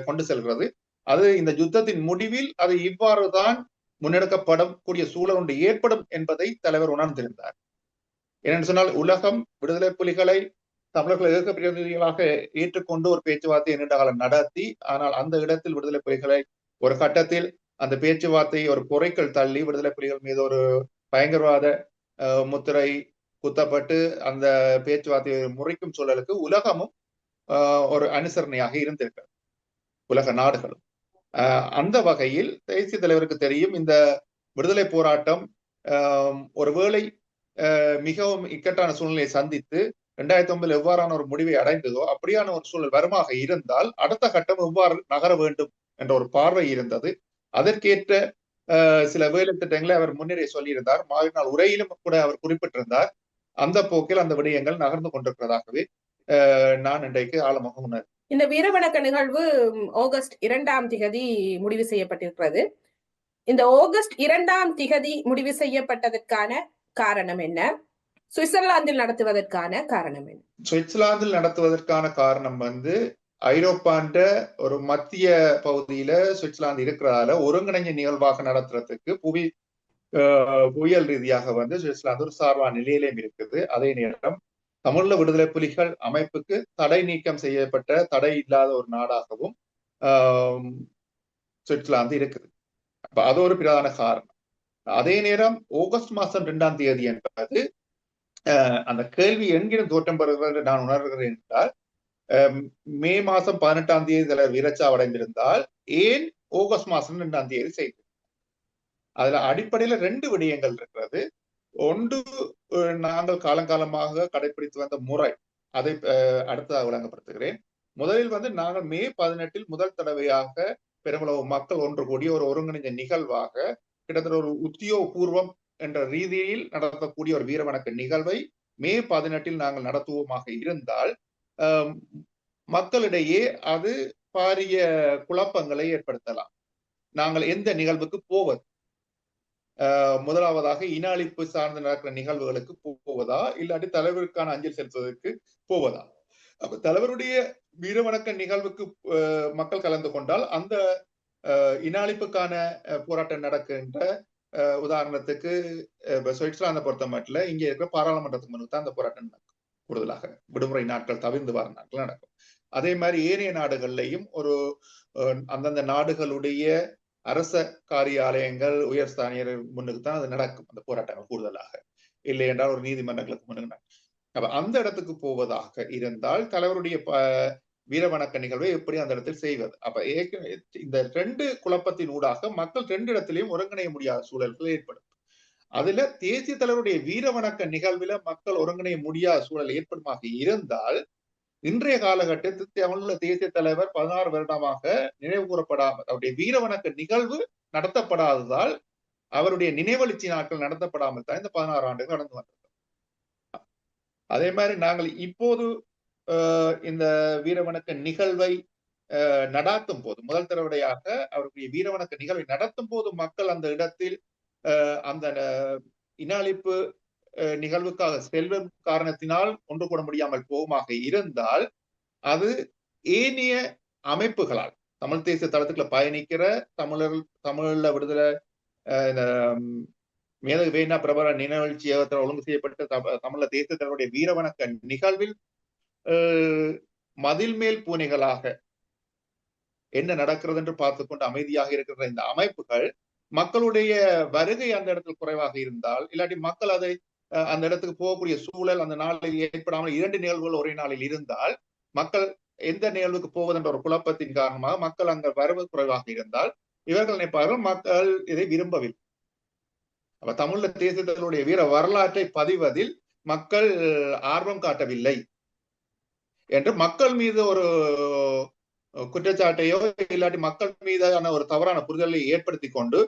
கொண்டு செல்கிறது. அது இந்த யுத்தத்தின் முடிவில் அது இவ்வாறுதான் முன்னெடுக்கப்படக்கூடிய சூழல் ஒன்று ஏற்படும் என்பதை தலைவர் உணர்ந்திருந்தார். ஏனென்று சொன்னால் உலகம் விடுதலை புலிகளை தமிழர்கள் இயக்க பிரதிநிதிகளாக ஏற்றுக்கொண்டு ஒரு பேச்சுவார்த்தை நீண்ட காலம் நடத்தி, ஆனால் அந்த இடத்தில் விடுதலை புலிகளை ஒரு கட்டத்தில் அந்த பேச்சுவார்த்தையை ஒரு குறைகள் தள்ளி விடுதலை புலிகள் மீது ஒரு பயங்கரவாத முத்திரை குத்தப்பட்டு அந்த பேச்சுவார்த்தையை முறைக்கும் சூழலுக்கு உலகமும் ஒரு அனுசரணையாக இருந்திருக்கிறது, உலக நாடுகளும். அந்த வகையில் தேசிய தலைவருக்கு தெரியும் இந்த விடுதலை போராட்டம் ஒருவேளை மிகவும் இக்கட்டான சூழ்நிலையை சந்தித்து 2009 எவ்வாறான ஒரு முடிவை அடைந்ததோ அப்படியான ஒரு சூழல் வருமாக இருந்தால் அடுத்த கட்டம் எவ்வாறு நகர வேண்டும் என்ற ஒரு பார்வை இருந்தது. அதற்கேற்ற சில வேலை திட்டங்களை அவர் முன்னரே சொல்லியிருந்தார். மாவீரர் நாள் உரையிலும் கூட அவர் குறிப்பிட்டிருந்தார். அந்த போக்கில் அந்த விடயங்கள் நகர்ந்து கொண்டிருக்கிறதாகவே நான் இன்றைக்கு ஆழமாக உணர். இந்த வீரவணக்க நிகழ்வு ஆகஸ்ட் 2 முடிவு செய்யப்பட்டிருக்கிறது. இந்த ஆகஸ்ட் 2 முடிவு செய்யப்பட்டதற்கான காரணம் என்ன? சுவிட்சர்லாந்தில் நடத்துவதற்கான காரணம் என்ன? சுவிட்சர்லாந்தில் நடத்துவதற்கான காரணம் ஐரோப்பாண்ட ஒரு மத்திய பகுதியில சுவிட்சர்லாந்து இருக்கிறதால ஒருங்கிணைஞ்ச நிகழ்வாக நடத்துறதுக்கு புவியியல் ரீதியாக சுவிட்சர்லாந்து ஒரு சார்பான நிலையிலும் இருக்குது. அதே நேரம் தமிழீழ விடுதலை புலிகள் அமைப்புக்கு தடை நீக்கம் செய்யப்பட்ட தடை இல்லாத ஒரு நாடாகவும் சுவிட்சர்லாந்து இருக்குது. அப்ப அது ஒரு பிரதான காரணம். அதே நேரம் ஆகஸ்ட் மாதம் 2 என்பது அந்த கேள்வி என்கிற தோற்றம் பெறுகிறது நான் உணர்கிறேன் என்றால், மே மாதம் 18 வீரச்சாவடைந்திருந்தால் ஏன் ஆகஸ்ட் மாதம் 2 செய்தது? அதுல அடிப்படையில 2 விடயங்கள் இருக்கிறது. ஒன்று, நாங்கள் காலங்காலமாக கடைபிடித்து வந்த முறை, அதை அடுத்ததாக விளங்கப்படுத்துகிறேன். முதலில் நாங்கள் மே 18 முதல் தடவையாக பெருமளவு மக்கள் ஒன்று கூடிய ஒரு ஒருங்கிணைந்த நிகழ்வாக கிட்டத்தட்ட ஒரு உத்தியோகபூர்வம் என்ற ரீதியில் நடத்தக்கூடிய ஒரு வீரவணக்க நிகழ்வை மே 18 நாங்கள் நடத்துவோமாக இருந்தால் மக்களிடையே அது பாரிய குழப்பங்களை ஏற்படுத்தலாம். நாங்கள் எந்த நிகழ்வுக்கு போவது, முதலாவதாக இன அழிப்பு சார்ந்து நடக்கிற நிகழ்வுகளுக்கு போவதா, இல்லாட்டி தலைவருக்கான அஞ்சல் செலுத்துவதற்கு போவதா? அப்ப தலைவருடைய வீரவணக்க நிகழ்வுக்கு மக்கள் கலந்து கொண்டால் அந்த இன அழிப்புக்கான போராட்டம் நடக்கின்ற, உதாரணத்துக்கு சுவிட்சர்லாந்தை பொறுத்த மட்டும் இங்க இருக்கிற பாராளுமன்றத்துக்கு முன்பு தான் அந்த போராட்டம் நடக்கும். கூடுதலாக விடுமுறை நாட்கள் தவிர்ந்து வர நாட்கள் நடக்கும். அதே மாதிரி ஏனைய நாடுகள்லையும் ஒரு அந்தந்த நாடுகளுடைய அரச காரியாலயங்கள் உயர் ஸ்தானியர் முன்னுக்கு தான் அது நடக்கும், அந்த போராட்டங்கள் கூடுதலாக. இல்லை என்றால் ஒரு நீதிமன்றங்களுக்கு முன்னுக்கு. அப்ப அந்த இடத்துக்கு போவதாக இருந்தால் தலைவருடைய வீரவணக்க நிகழ்வை எப்படி அந்த இடத்தில் செய்வது? அப்ப இந்த 2 குழப்பத்தின் ஊடாக மக்கள் 2 இடத்திலையும் ஒருங்கிணைய முடியாத சூழல்கள் ஏற்படும். அதுல தேசிய தலைவருடைய வீரவணக்க நிகழ்வுல மக்கள் ஒருங்கிணைய முடியாத சூழல் ஏற்படுமாக இருந்தால், இன்றைய காலகட்டத்தில் தமிழீழ தேசிய தலைவர் 16 வருடமாக நினைவு கூறப்படாமல், அவருடைய வீரவணக்க நிகழ்வு நடத்தப்படாததால், அவருடைய நினைவெழுச்சி நாட்கள் நடத்தப்படாமல் தான் இந்த 16 ஆண்டுகள் நடந்து வந்தது. அதே மாதிரி நாங்கள் இப்போது இந்த வீரவணக்க நிகழ்வை நடாத்தும் போது, முதல் தடவையாக அவருடைய வீரவணக்க நிகழ்வை நடத்தும் போது மக்கள் அந்த இடத்தில் அந்த இன அழிப்பு நிகழ்வுக்காக செல்வம் காரணத்தினால் ஒன்று கூட முடியாமல் போகுமாக இருந்தால், அது ஏனைய அமைப்புகளால் தமிழ் தேசிய தளத்துக்குள்ள பயணிக்கிற தமிழீழ விடுதலை மேதகு வேணா பிரபல நினைவெழுச்சி ஒழுங்கு செய்யப்பட்ட தமிழ தேசிய வீரவணக்க நிகழ்வில் மதில் மேல் பூனைகளாக என்ன நடக்கிறது என்று பார்த்துக்கொண்டு அமைதியாக இருக்கிற இந்த அமைப்புகள் மக்களுடைய வருகை அந்த இடத்தில் குறைவாக இருந்தால், இல்லாட்டி மக்கள் அதை அந்த இடத்துக்கு போகக்கூடிய சூழல் அந்த நாளில் ஏற்படாமல் 2 நிகழ்வுகள் ஒரே நாளில் இருந்தால், மக்கள் எந்த நிகழ்வுக்கு போவதென்ற ஒரு குழப்பத்தின் காரணமாக மக்கள் அங்க வரவு குறைவாக இருந்தால் இவர்கள் நினைப்பார்கள் மக்கள் இதை விரும்பவில்லை. அப்ப தமிழ் தேசியத்தினுடைய வீர வரலாற்றை பதிவதில் மக்கள் ஆர்வம் காட்டவில்லை என்று மக்கள் மீது ஒரு குற்றச்சாட்டையோ இல்லாட்டி மக்கள் மீதான ஒரு தவறான புரிதலை ஏற்படுத்தி கொண்டு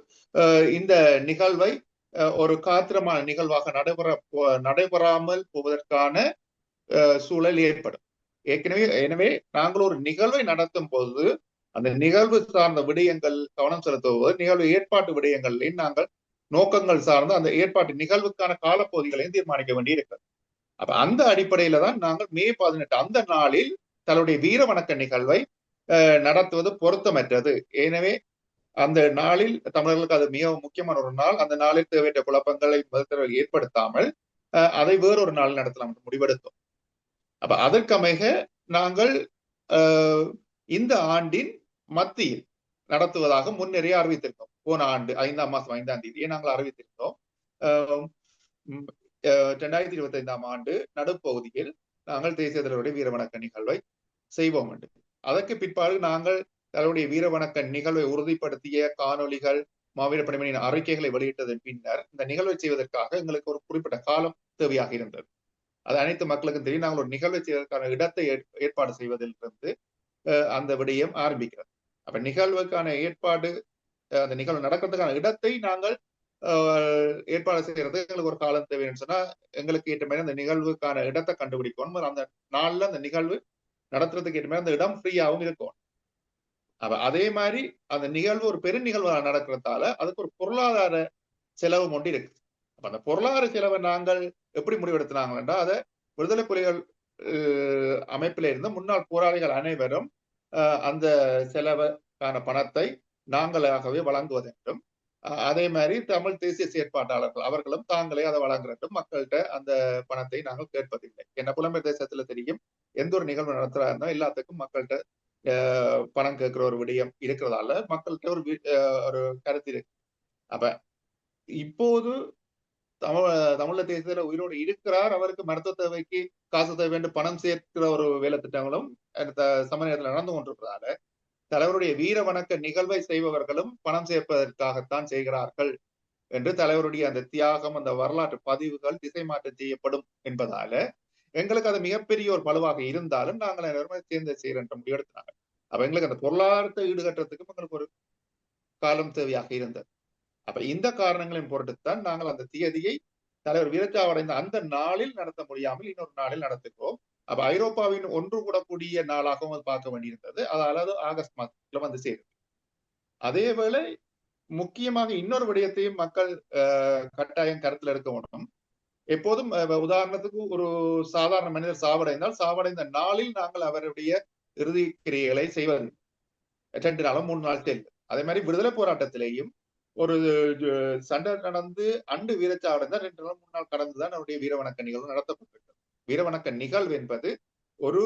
இந்த நிகழ்வை ஒரு காத்திரமான நிகழ்வாக நடைபெறாமல் போவதற்கான சூழல் ஏற்படும். எனவே நாங்கள் ஒரு நிகழ்வை நடத்தும் போது அந்த நிகழ்வு சார்ந்த விடயங்கள் கவனம் செலுத்துவது, நிகழ்வு ஏற்பாட்டு விடயங்களையும் நாங்கள் நோக்கங்கள் சார்ந்து அந்த ஏற்பாட்டு நிகழ்வுக்கான காலப்பகுதிகளையும் தீர்மானிக்க வேண்டியிருக்கிறது. அப்ப அந்த அடிப்படையில தான் நாங்கள் மே 18 அந்த நாளில் தன்னுடைய வீரவணக்க நிகழ்வை நடத்துவது பொருத்தமற்றது. எனவே அந்த நாளில் தமிழர்களுக்கு அது மிக முக்கியமான ஒரு நாள். அந்த நாளில் தேவையற்ற குழப்பங்களை முதல் ஏற்படுத்தாமல் அதை வேறொரு நாள் நடத்தலாம் என்று முடிவெடுத்தோம். அப்ப அதற்கமைக நாங்கள் இந்த ஆண்டின் மத்தியில் நடத்துவதாக முன்னரே அறிவித்திருக்கோம். போன ஆண்டு 5ஆம் மாதம் 5ஆம் தேதியை நாங்கள் அறிவித்திருந்தோம். 2025ஆம் ஆண்டு நடுப்பகுதியில் நாங்கள் தேசிய தலைவருடைய வீரவணக்க நிகழ்வை செய்வோம் என்று. அதற்கு பிற்பாடு நாங்கள் தலைவருடைய வீரவணக்க நிகழ்வை உறுதிப்படுத்திய காணொலிகள், மாவீர பணிமணியின் அறிக்கைகளை வெளியிட்டதன் பின்னர் இந்த நிகழ்வை செய்வதற்காக எங்களுக்கு ஒரு குறிப்பிட்ட காலம் தேவையாக இருந்தது. அது அனைத்து மக்களுக்கும் தெரியும். நாங்கள் ஒரு நிகழ்வை செய்வதற்கான இடத்தை ஏற்பாடு செய்வதிலிருந்து அந்த விடயம் ஆரம்பிக்கிறது. அப்ப நிகழ்வுக்கான ஏற்பாடு அந்த நிகழ்வு நடக்கிறதுக்கான இடத்தை நாங்கள் ஏற்பாடு செய்யறது எங்களுக்கு ஒரு காலம் தேவைன்னு சொன்னா எங்களுக்கு ஏற்ற மாதிரி அந்த நிகழ்வுக்கான இடத்தை கண்டுபிடிக்கணும். அந்த நாள்ல அந்த நிகழ்வு நடத்துறதுக்கு ஏற்ற மாதிரி அந்த இடம் ஃப்ரீயாகவும் இருக்கும். அப்ப அதே மாதிரி அந்த நிகழ்வு ஒரு பெரு நிகழ்வு நடக்கிறதால அதுக்கு ஒரு பொருளாதார செலவு ஒன்று இருக்கு. அப்ப அந்த பொருளாதார செலவை நாங்கள் எப்படி முடிவெடுத்தினாங்கன்னா அதை விடுதலை புலிகள் அமைப்பில இருந்த முன்னாள் போராளிகள் அனைவரும் அந்த செலவுக்கான பணத்தை நாங்களாகவே வழங்குவதென்றும் அதே மாதிரி தமிழ் தேசிய செயற்பாட்டாளர்கள் அவர்களும் தாங்களே அதை வழங்குறதும் மக்கள்கிட்ட அந்த பணத்தை நாங்கள் கேட்பதில்லை. என்ன புலம்பெயர் தேசத்துல தெரியும், எந்த ஒரு நிகழ்வு நடத்துறா இருந்தா எல்லாத்துக்கும் மக்கள்கிட்ட பணம் கேட்கிற ஒரு விடயம் இருக்கிறதால மக்கள்கிட்ட ஒரு கருத்து இருக்கு. அப்ப இப்போது தமிழ தேசத்துல உயிரோடு இருக்கிறார், அவருக்கு மருத்துவ தேவைக்கு காசு தேவை என்று பணம் சேர்க்கிற ஒரு வேலை திட்டங்களும் சமநிலையத்தில் நடந்து கொண்டிருக்கிறதால தலைவருடைய வீர வணக்க நிகழ்வை செய்பவர்களும் பணம் சேர்ப்பதற்காகத்தான் செய்கிறார்கள் என்று தலைவருடைய அந்த தியாகம் அந்த வரலாற்று பதிவுகள் திசை மாற்றம் செய்யப்படும் என்பதால எங்களுக்கு அது மிகப்பெரிய ஒரு பழுவாக இருந்தாலும் நாங்கள் எல்லாருமே சேர்ந்து செய்யற முடிவெடுத்தாங்க. அப்ப எங்களுக்கு அந்த பொருளாதாரத்தை ஈடுகட்டுறதுக்கும் எங்களுக்கு ஒரு காலம் தேவையாக இருந்தது. அப்ப இந்த காரணங்களின் பொருட்டுத்தான் நாங்கள் அந்த தேதியை தலைவர் வீரச்சாவடைந்த அந்த நாளில் நடத்த முடியாமல் இன்னொரு நாளில் நடத்துகிறோம். அப்ப ஐரோப்பாவின் ஒன்று கூடக்கூடிய நாளாகவும் பார்க்க வேண்டியிருந்தது. அதாவது ஆகஸ்ட் மாதத்துல வந்து சேருது. அதேவேளை முக்கியமாக இன்னொரு விடயத்தையும் மக்கள் கட்டாயம் கருத்துல எடுக்க வேண்டும். எப்போதும் உதாரணத்துக்கு ஒரு சாதாரண மனிதர் சாவடைந்த நாளில் நாங்கள் அவருடைய இறுதி கிரியைகளை செய்வது 2 நாளும் 3 நாள் செல்லும். அதே மாதிரி விடுதலை போராட்டத்திலேயும் ஒரு சண்டை நடந்து அண்டு வீரச்சாவடைந்தா 2 நாள் 3 நாள் கடந்துதான் அவருடைய வீரவணக்க நிகழ்வு நடத்தப்பட்டிருக்கிறது. வீரவணக்க நிகழ்வு என்பது ஒரு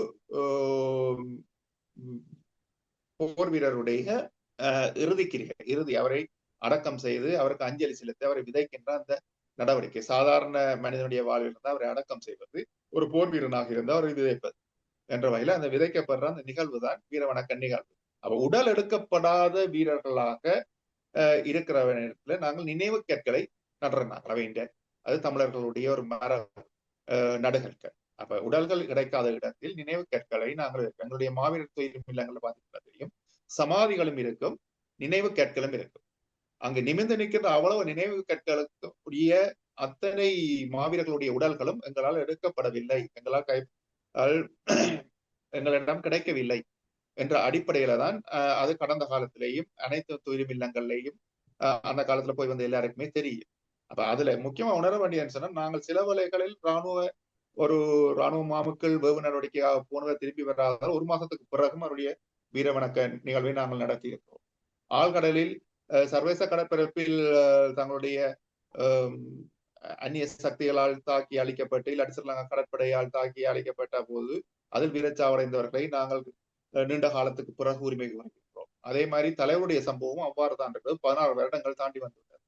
போர் வீரருடைய இறுதி அவரை அடக்கம் செய்து அவருக்கு அஞ்சலி செலுத்தி அவரை விதைக்கின்ற அந்த நடவடிக்கை. சாதாரண மனிதனுடைய வாழ்வில் இருந்தால் அவரை அடக்கம் செய்வது, ஒரு போர் வீரனாக இருந்தால் அவரை விதைப்பது என்ற வகையில அந்த விதைக்கப்படுற அந்த நிகழ்வு தான் வீரவணக்க நிகழ்வு. அப்ப உடல் எடுக்கப்படாத வீரர்களாக இருக்கிற நேரத்துல நாங்கள் நினைவு கற்களை நடுறாங்க வேண்டிய அது தமிழர்களுடைய ஒரு நடுகற்கள். அப்ப உடல்கள் கிடைக்காத இடத்தில் நினைவு கற்களை நாங்கள் எங்களுடைய மாவீரர் துயிலும் இல்லங்களை பார்த்துக்கிறதையும் சமாதிகளும் இருக்கும், நினைவு கற்களும் இருக்கும். அங்கு நிமிர்ந்து நிற்கின்ற அவ்வளவு நினைவு கற்களுக்கு உரிய அத்தனை மாவீரர்களுடைய உடல்களும் எங்களால் எடுக்கப்படவில்லை, எங்களிடம் கிடைக்கவில்லை என்ற அடிப்படையில தான் அது கடந்த காலத்திலேயும் அனைத்து துயிலும் இல்லங்கள்லையும் அந்த காலத்துல போய் வந்த எல்லாருக்குமே தெரியும். அப்ப அதுல முக்கியமா உணர வேண்டியதுன்னு சொன்னா நாங்கள் சில வேளைகளில் ராணுவ மாமுக்கள் வேவு நடவடிக்கையாக போனதை திரும்பி வராதால் 1 மாசத்துக்கு பிறகும் அவருடைய வீரவணக்க நிகழ்வை நாங்கள் நடத்தி இருக்கிறோம். ஆழ்கடலில் சர்வதேச கடற்பரப்பில் தங்களுடைய அந்நிய சக்திகளால் தாக்கி அழிக்கப்பட்டு இல்லாட்டி ஸ்ரீலங்கா கடற்படையால் தாக்கி அழிக்கப்பட்ட போது அதில் வீரச்சாவடைந்தவர்களை நாங்கள் நீண்ட காலத்துக்கு பிறகு உரிமை வழங்குகிறோம். அதே மாதிரி தலைவருடைய சம்பவம் அவ்வாறு தான் இருக்கிறது. 16 வருடங்கள் தாண்டி வந்துள்ளது.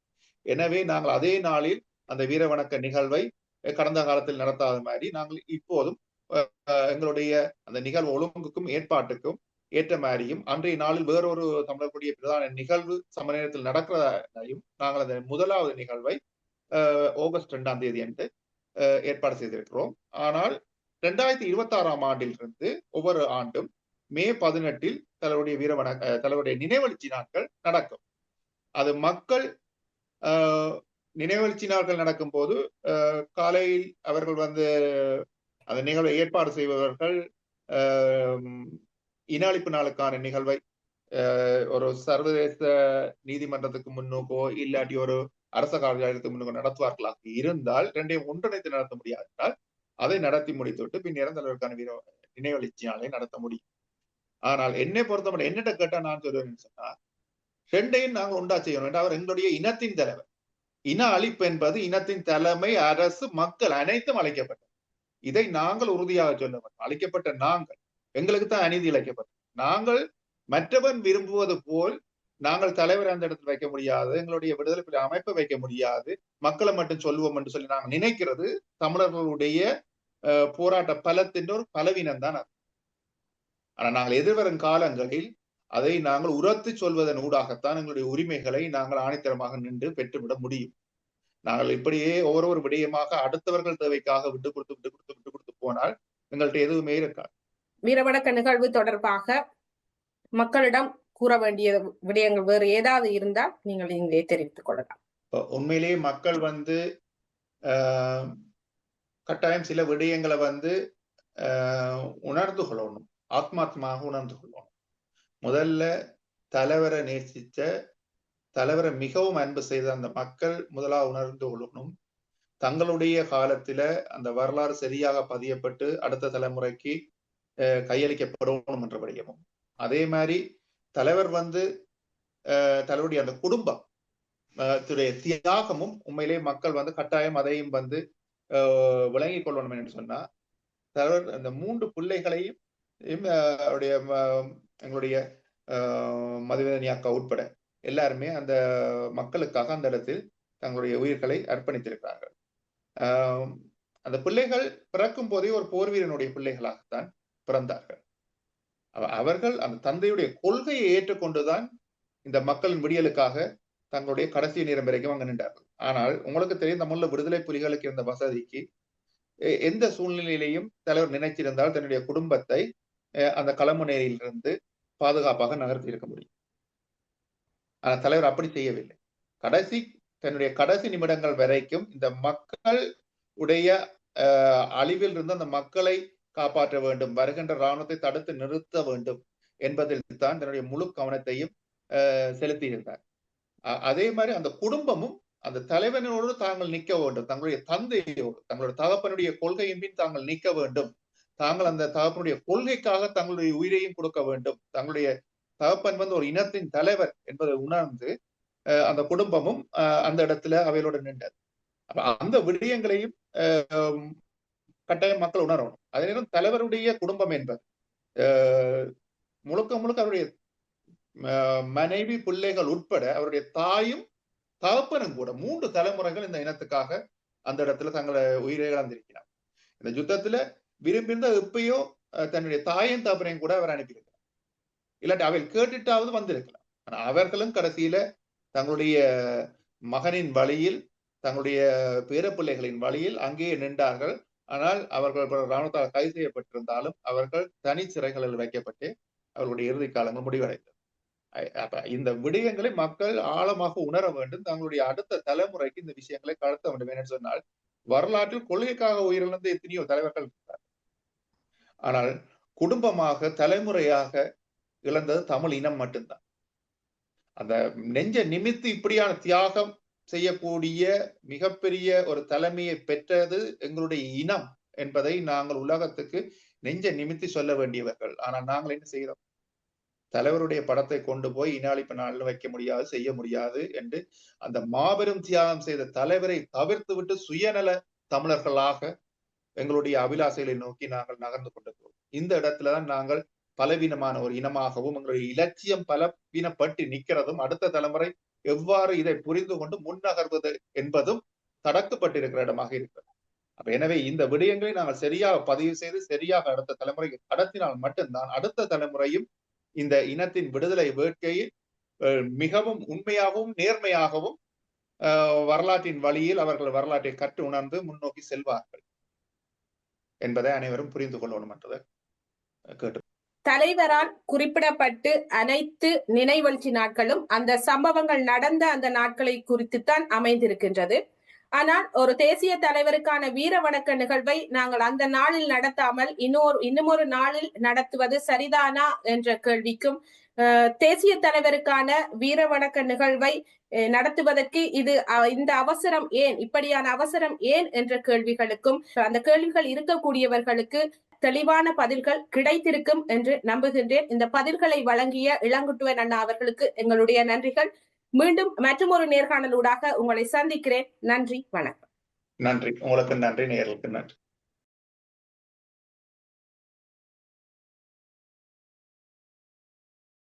எனவே நாங்கள் அதே நாளில் அந்த வீரவணக்க நிகழ்வை கடந்த காலத்தில் நடத்தாத மாதிரி நாங்கள் இப்போதும் எங்களுடைய அந்த நிகழ்வு ஒழுங்குக்கும் ஏற்பாட்டுக்கும் ஏற்ற மாதிரியும் அன்றைய நாளில் வேறொரு தமிழர்களுடைய பிரதான நிகழ்வு சம நேரத்தில் நடக்கிறதையும் நாங்கள் அந்த முதலாவது நிகழ்வை ஆகஸ்ட் 2ஆம் தேதி அன்று ஏற்பாடு செய்திருக்கிறோம். ஆனால் 2026ஆம் ஆண்டிலிருந்து ஒவ்வொரு ஆண்டும் மே 18 தலைவருடைய நினைவெழுச்சி நாட்கள் நடக்கும். அது மக்கள் நினைவெழுச்சி நாட்கள் நடக்கும் போது காலையில் அவர்கள் வந்து அந்த நிகழ்வை ஏற்பாடு செய்பவர்கள் இன அழிப்பு நாளுக்கான நிகழ்வை ஒரு சர்வதேச நீதிமன்றத்துக்கு முன்னுக்கோ இல்லாட்டி ஒரு அரச காரியாலயத்துக்கு முன்னுக்கோ நடத்துவார்களாக இருந்தால் 2ஐயும் ஒன்றிணைத்து நடத்த முடியாதென்றால் அதை நடத்தி முடித்துவிட்டு பின்னர் தலைவருக்கான நினைவெழுச்சி நாளை நடத்த முடியும். ஆனால் என்னை பொறுத்தவரை என்னட்ட கேட்டா நான் சொல்லுவேன்னு சொன்னா 2ஐயும் நாங்கள் உண்டா செய்யணும். அவர் எங்களுடைய இனத்தின் தலைவர். இன அழிப்பு என்பது இனத்தின் தலைமை, அரசு, மக்கள் அனைத்தும் அழைக்கப்பட்டது. இதை நாங்கள் உறுதியாக சொல்ல வேண்டும். அழைக்கப்பட்ட நாங்கள் எங்களுக்கு தான் அநீதி இழைக்கப்பட்டது. நாங்கள் மற்றவன் விரும்புவது போல் நாங்கள் தலைவர் அந்த இடத்தில் வைக்க முடியாது, எங்களுடைய விடுதலை புலி அமைப்பை வைக்க முடியாது, மக்களை மட்டும் சொல்லுவோம் என்று சொல்லி நாங்கள் நினைக்கிறது தமிழர்களுடைய போராட்ட பலத்தின் ஒரு பலவீனம் தான் அது. ஆனா நாங்கள் எதிர்வரும் காலங்களில் அதை நாங்கள் உரத்து சொல்வதன் ஊடாகத்தான் எங்களுடைய உரிமைகளை நாங்கள் ஆணித்தரமாக நின்று பெற்றுவிட முடியும். நாங்கள் இப்படியே ஒவ்வொரு விடயமாக அடுத்தவர்கள் தேவைக்காக விட்டு கொடுத்து போனால் எங்கள்கிட்ட எதுவுமே இருக்காது. வீரவணக்க நிகழ்வு தொடர்பாக மக்களிடம் கூற வேண்டிய விடயங்கள் வேறு ஏதாவது இருந்தால் நீங்கள் இங்கே தெரிவித்துக் கொள்ளலாம். உண்மையிலேயே மக்கள் வந்து கட்டாயம் சில விடயங்களை வந்து உணர்ந்து கொள்ளணும், ஆத்மாத்மாக உணர்ந்து கொள்ளணும். முதல்ல தலைவரை நேசிச்ச, தலைவரை மிகவும் அன்பு செய்த அந்த மக்கள் முதலாக உணர்ந்து கொள்ளணும், தங்களுடைய காலத்துல அந்த வரலாறு சரியாக பதியப்பட்டு அடுத்த தலைமுறைக்கு கையளிக்கப்படணும் என்ற விடயமும், அதே மாதிரி தலைவர் வந்து தலைவருடைய அந்த குடும்பம் தியாகமும் உண்மையிலே மக்கள் வந்து கட்டாயம் அதையும் வந்து விளங்கிக் கொள்ளணும் என்று சொன்னா, தலைவர் அந்த 3 பிள்ளைகளையும் எங்களுடைய மதுவேதனி அக்கா உட்பட எல்லாருமே அந்த மக்களுக்காக அந்த இடத்தில் தங்களுடைய உயிர்களை அர்ப்பணித்திருக்கிறார்கள். அந்த பிள்ளைகள் பிறக்கும் போதே ஒரு போர் வீரனுடைய பிள்ளைகளாகத்தான் பிறந்தார்கள். அவர்கள் அந்த தந்தையுடைய கொள்கையை ஏற்றுக்கொண்டுதான் இந்த மக்களின் விடியலுக்காக தங்களுடைய கடைசி நேரம் வரைக்கும் அங்க நின்றார்கள். ஆனால் உங்களுக்கு தெரியும், தமிழ்ல விடுதலை புலிகளுக்கு இருந்த வசதிக்கு எந்த சூழ்நிலையிலையும் தலைவர் நினைச்சிருந்தால் தன்னுடைய குடும்பத்தை அந்த களமுனையிலிருந்து பாதுகாப்பாக நகர்த்தி இருக்க முடியும். ஆனால் தலைவர் அப்படி செய்யவில்லை. தன்னுடைய கடைசி நிமிடங்கள் வரைக்கும் இந்த மக்கள் உடைய அழிவில் இருந்து அந்த மக்களை காப்பாற்ற வேண்டும், வருகின்ற இராணுவத்தை தடுத்து நிறுத்த வேண்டும் என்பதில் தான் தன்னுடைய முழு கவனத்தையும் செலுத்தி இருந்தார். அதே மாதிரி அந்த குடும்பமும் அந்த தலைவனோடு தாங்கள் நிற்க வேண்டும், தங்களுடைய தந்தையோடு தங்களுடைய தகப்பனுடைய கொள்கையின் பின் தாங்கள் நிற்க வேண்டும், தாங்கள் அந்த தகப்பனுடைய கொள்கைக்காக தங்களுடைய உயிரையும் கொடுக்க வேண்டும், தங்களுடைய தகப்பன் வந்து ஒரு இனத்தின் தலைவர் என்பதை உணர்ந்து அந்த குடும்பமும் அந்த இடத்துல அவையோடு நின்றது. அப்ப அந்த விடயங்களையும் கட்டாயம் மக்கள் உணரணும். அதே நேரம் தலைவருடைய குடும்பம் என்பது முழுக்க முழுக்க அவருடைய மனைவி பிள்ளைகள் உட்பட அவருடைய தாயும் தகப்பனும் கூட 3 தலைமுறைகள் இந்த இனத்துக்காக அந்த இடத்துல தங்களை உயிரை இழந்திருக்கிறார். இந்த யுத்தத்துல விரும்பியிருந்த எப்பயோ தன்னுடைய தாயும் தகப்பனையும் கூட அவர் அனுப்பியிருக்கிறார். இல்லாட்டி அவையில் கேட்டுட்டாவது வந்திருக்கலாம். ஆனா அவர்களும் கடைசியில தங்களுடைய மகனின் வழியில், தங்களுடைய பேரப்பிள்ளைகளின் வழியில் அங்கேயே நின்றார்கள். ஆனால் அவர்கள் இராணுவத்தால் கைது செய்யப்பட்டிருந்தாலும் அவர்கள் தனி சிறைகளில் வைக்கப்பட்டு அவர்களுடைய இறுதி காலங்கள் முடிவடைந்தது. அப்ப இந்த விடயங்களை மக்கள் ஆழமாக உணர வேண்டும், தங்களுடைய அடுத்த தலைமுறைக்கு இந்த விஷயங்களை கடத்த வேண்டும். என்று சொன்னால், வரலாற்றில் கொள்கைக்காக உயிரிழந்த எத்தனையோ தலைவர்கள் இருக்கிறார். ஆனால் குடும்பமாக தலைமுறையாக இழந்தது தமிழ் இனம் மட்டும்தான். அந்த நெஞ்ச நிமித்து இப்படியான தியாகம் செய்யக்கூடிய மிகப்பெரிய ஒரு தலைமையை பெற்றது எங்களுடைய இனம் என்பதை நாங்கள் உலகத்துக்கு நெஞ்ச நிமித்தி சொல்ல வேண்டியவர்கள். ஆனால் நாங்கள் என்ன செய்கிறோம்? தலைவருடைய படத்தை கொண்டு போய் இனாளிப்பு நாளில் வைக்க முடியாது, செய்ய முடியாது என்று அந்த மாபெரும் தியாகம் செய்த தலைவரை தவிர்த்து விட்டு சுயநல தமிழர்களாக எங்களுடைய அபிலாசைகளை நோக்கி நாங்கள் நகர்ந்து கொண்டிருக்கிறோம். இந்த இடத்துலதான் நாங்கள் பலவீனமான ஒரு இனமாகவும் எங்களுடைய இலட்சியம் பலவீனப்பட்டு நிற்கிறதும், அடுத்த தலைமுறை எவ்வாறு இதை புரிந்து கொண்டு முன்னகர்வது என்பதும் தடக்கப்பட்டிருக்கிற இடமாக இருக்கிறது. அப்ப எனவே இந்த விடயங்களை நாங்கள் சரியாக பதிவு செய்து சரியாக அடுத்த தலைமுறைக்கு கடத்தினால் மட்டும்தான் அடுத்த தலைமுறையும் இந்த இனத்தின் விடுதலை வேட்கையில் மிகவும் உண்மையாகவும் நேர்மையாகவும் வரலாற்றின் வழியில் அவர்கள் வரலாற்றை கற்று உணர்ந்து முன்னோக்கி செல்வார்கள் என்பதை அனைவரும் புரிந்து கொள்ளணும் என்றதை கேட்டு. தலைவரால் குறிப்பிடப்பட்டு அனைத்து நினைவெழுச்சி நாட்களும் அந்த சம்பவங்கள் நடந்த அந்த நாட்களை குறித்துத்தான் அமைந்திருக்கின்றது. ஆனால் ஒரு தேசிய தலைவருக்கான வீர வணக்க நிகழ்வை நாங்கள் அந்த நாளில் நடத்தாமல் இன்னுமொரு நாளில் நடத்துவது சரிதானா என்ற கேள்விக்கும், தேசிய தலைவருக்கான வீர வணக்க நிகழ்வை நடத்துவதற்கு இந்த அவசரம் ஏன், இப்படியான அவசரம் ஏன் என்ற கேள்விகளுக்கும், அந்த கேள்விகள் இருக்கக்கூடியவர்களுக்கு தெளிவான பதில்கள் கிடைத்திருக்கும் என்று நம்புகின்றேன். இந்த பதில்களை வழங்கிய இளங்குட்டுவன் அண்ணா அவர்களுக்கு எங்களுடைய நன்றிகள். மீண்டும் மற்றொரு நேர்காணலூடாக உங்களை சந்திக்கிறேன். நன்றி, வணக்கம். நன்றி, உங்களுக்கு நன்றி, நேயர்களுக்கு நன்றி.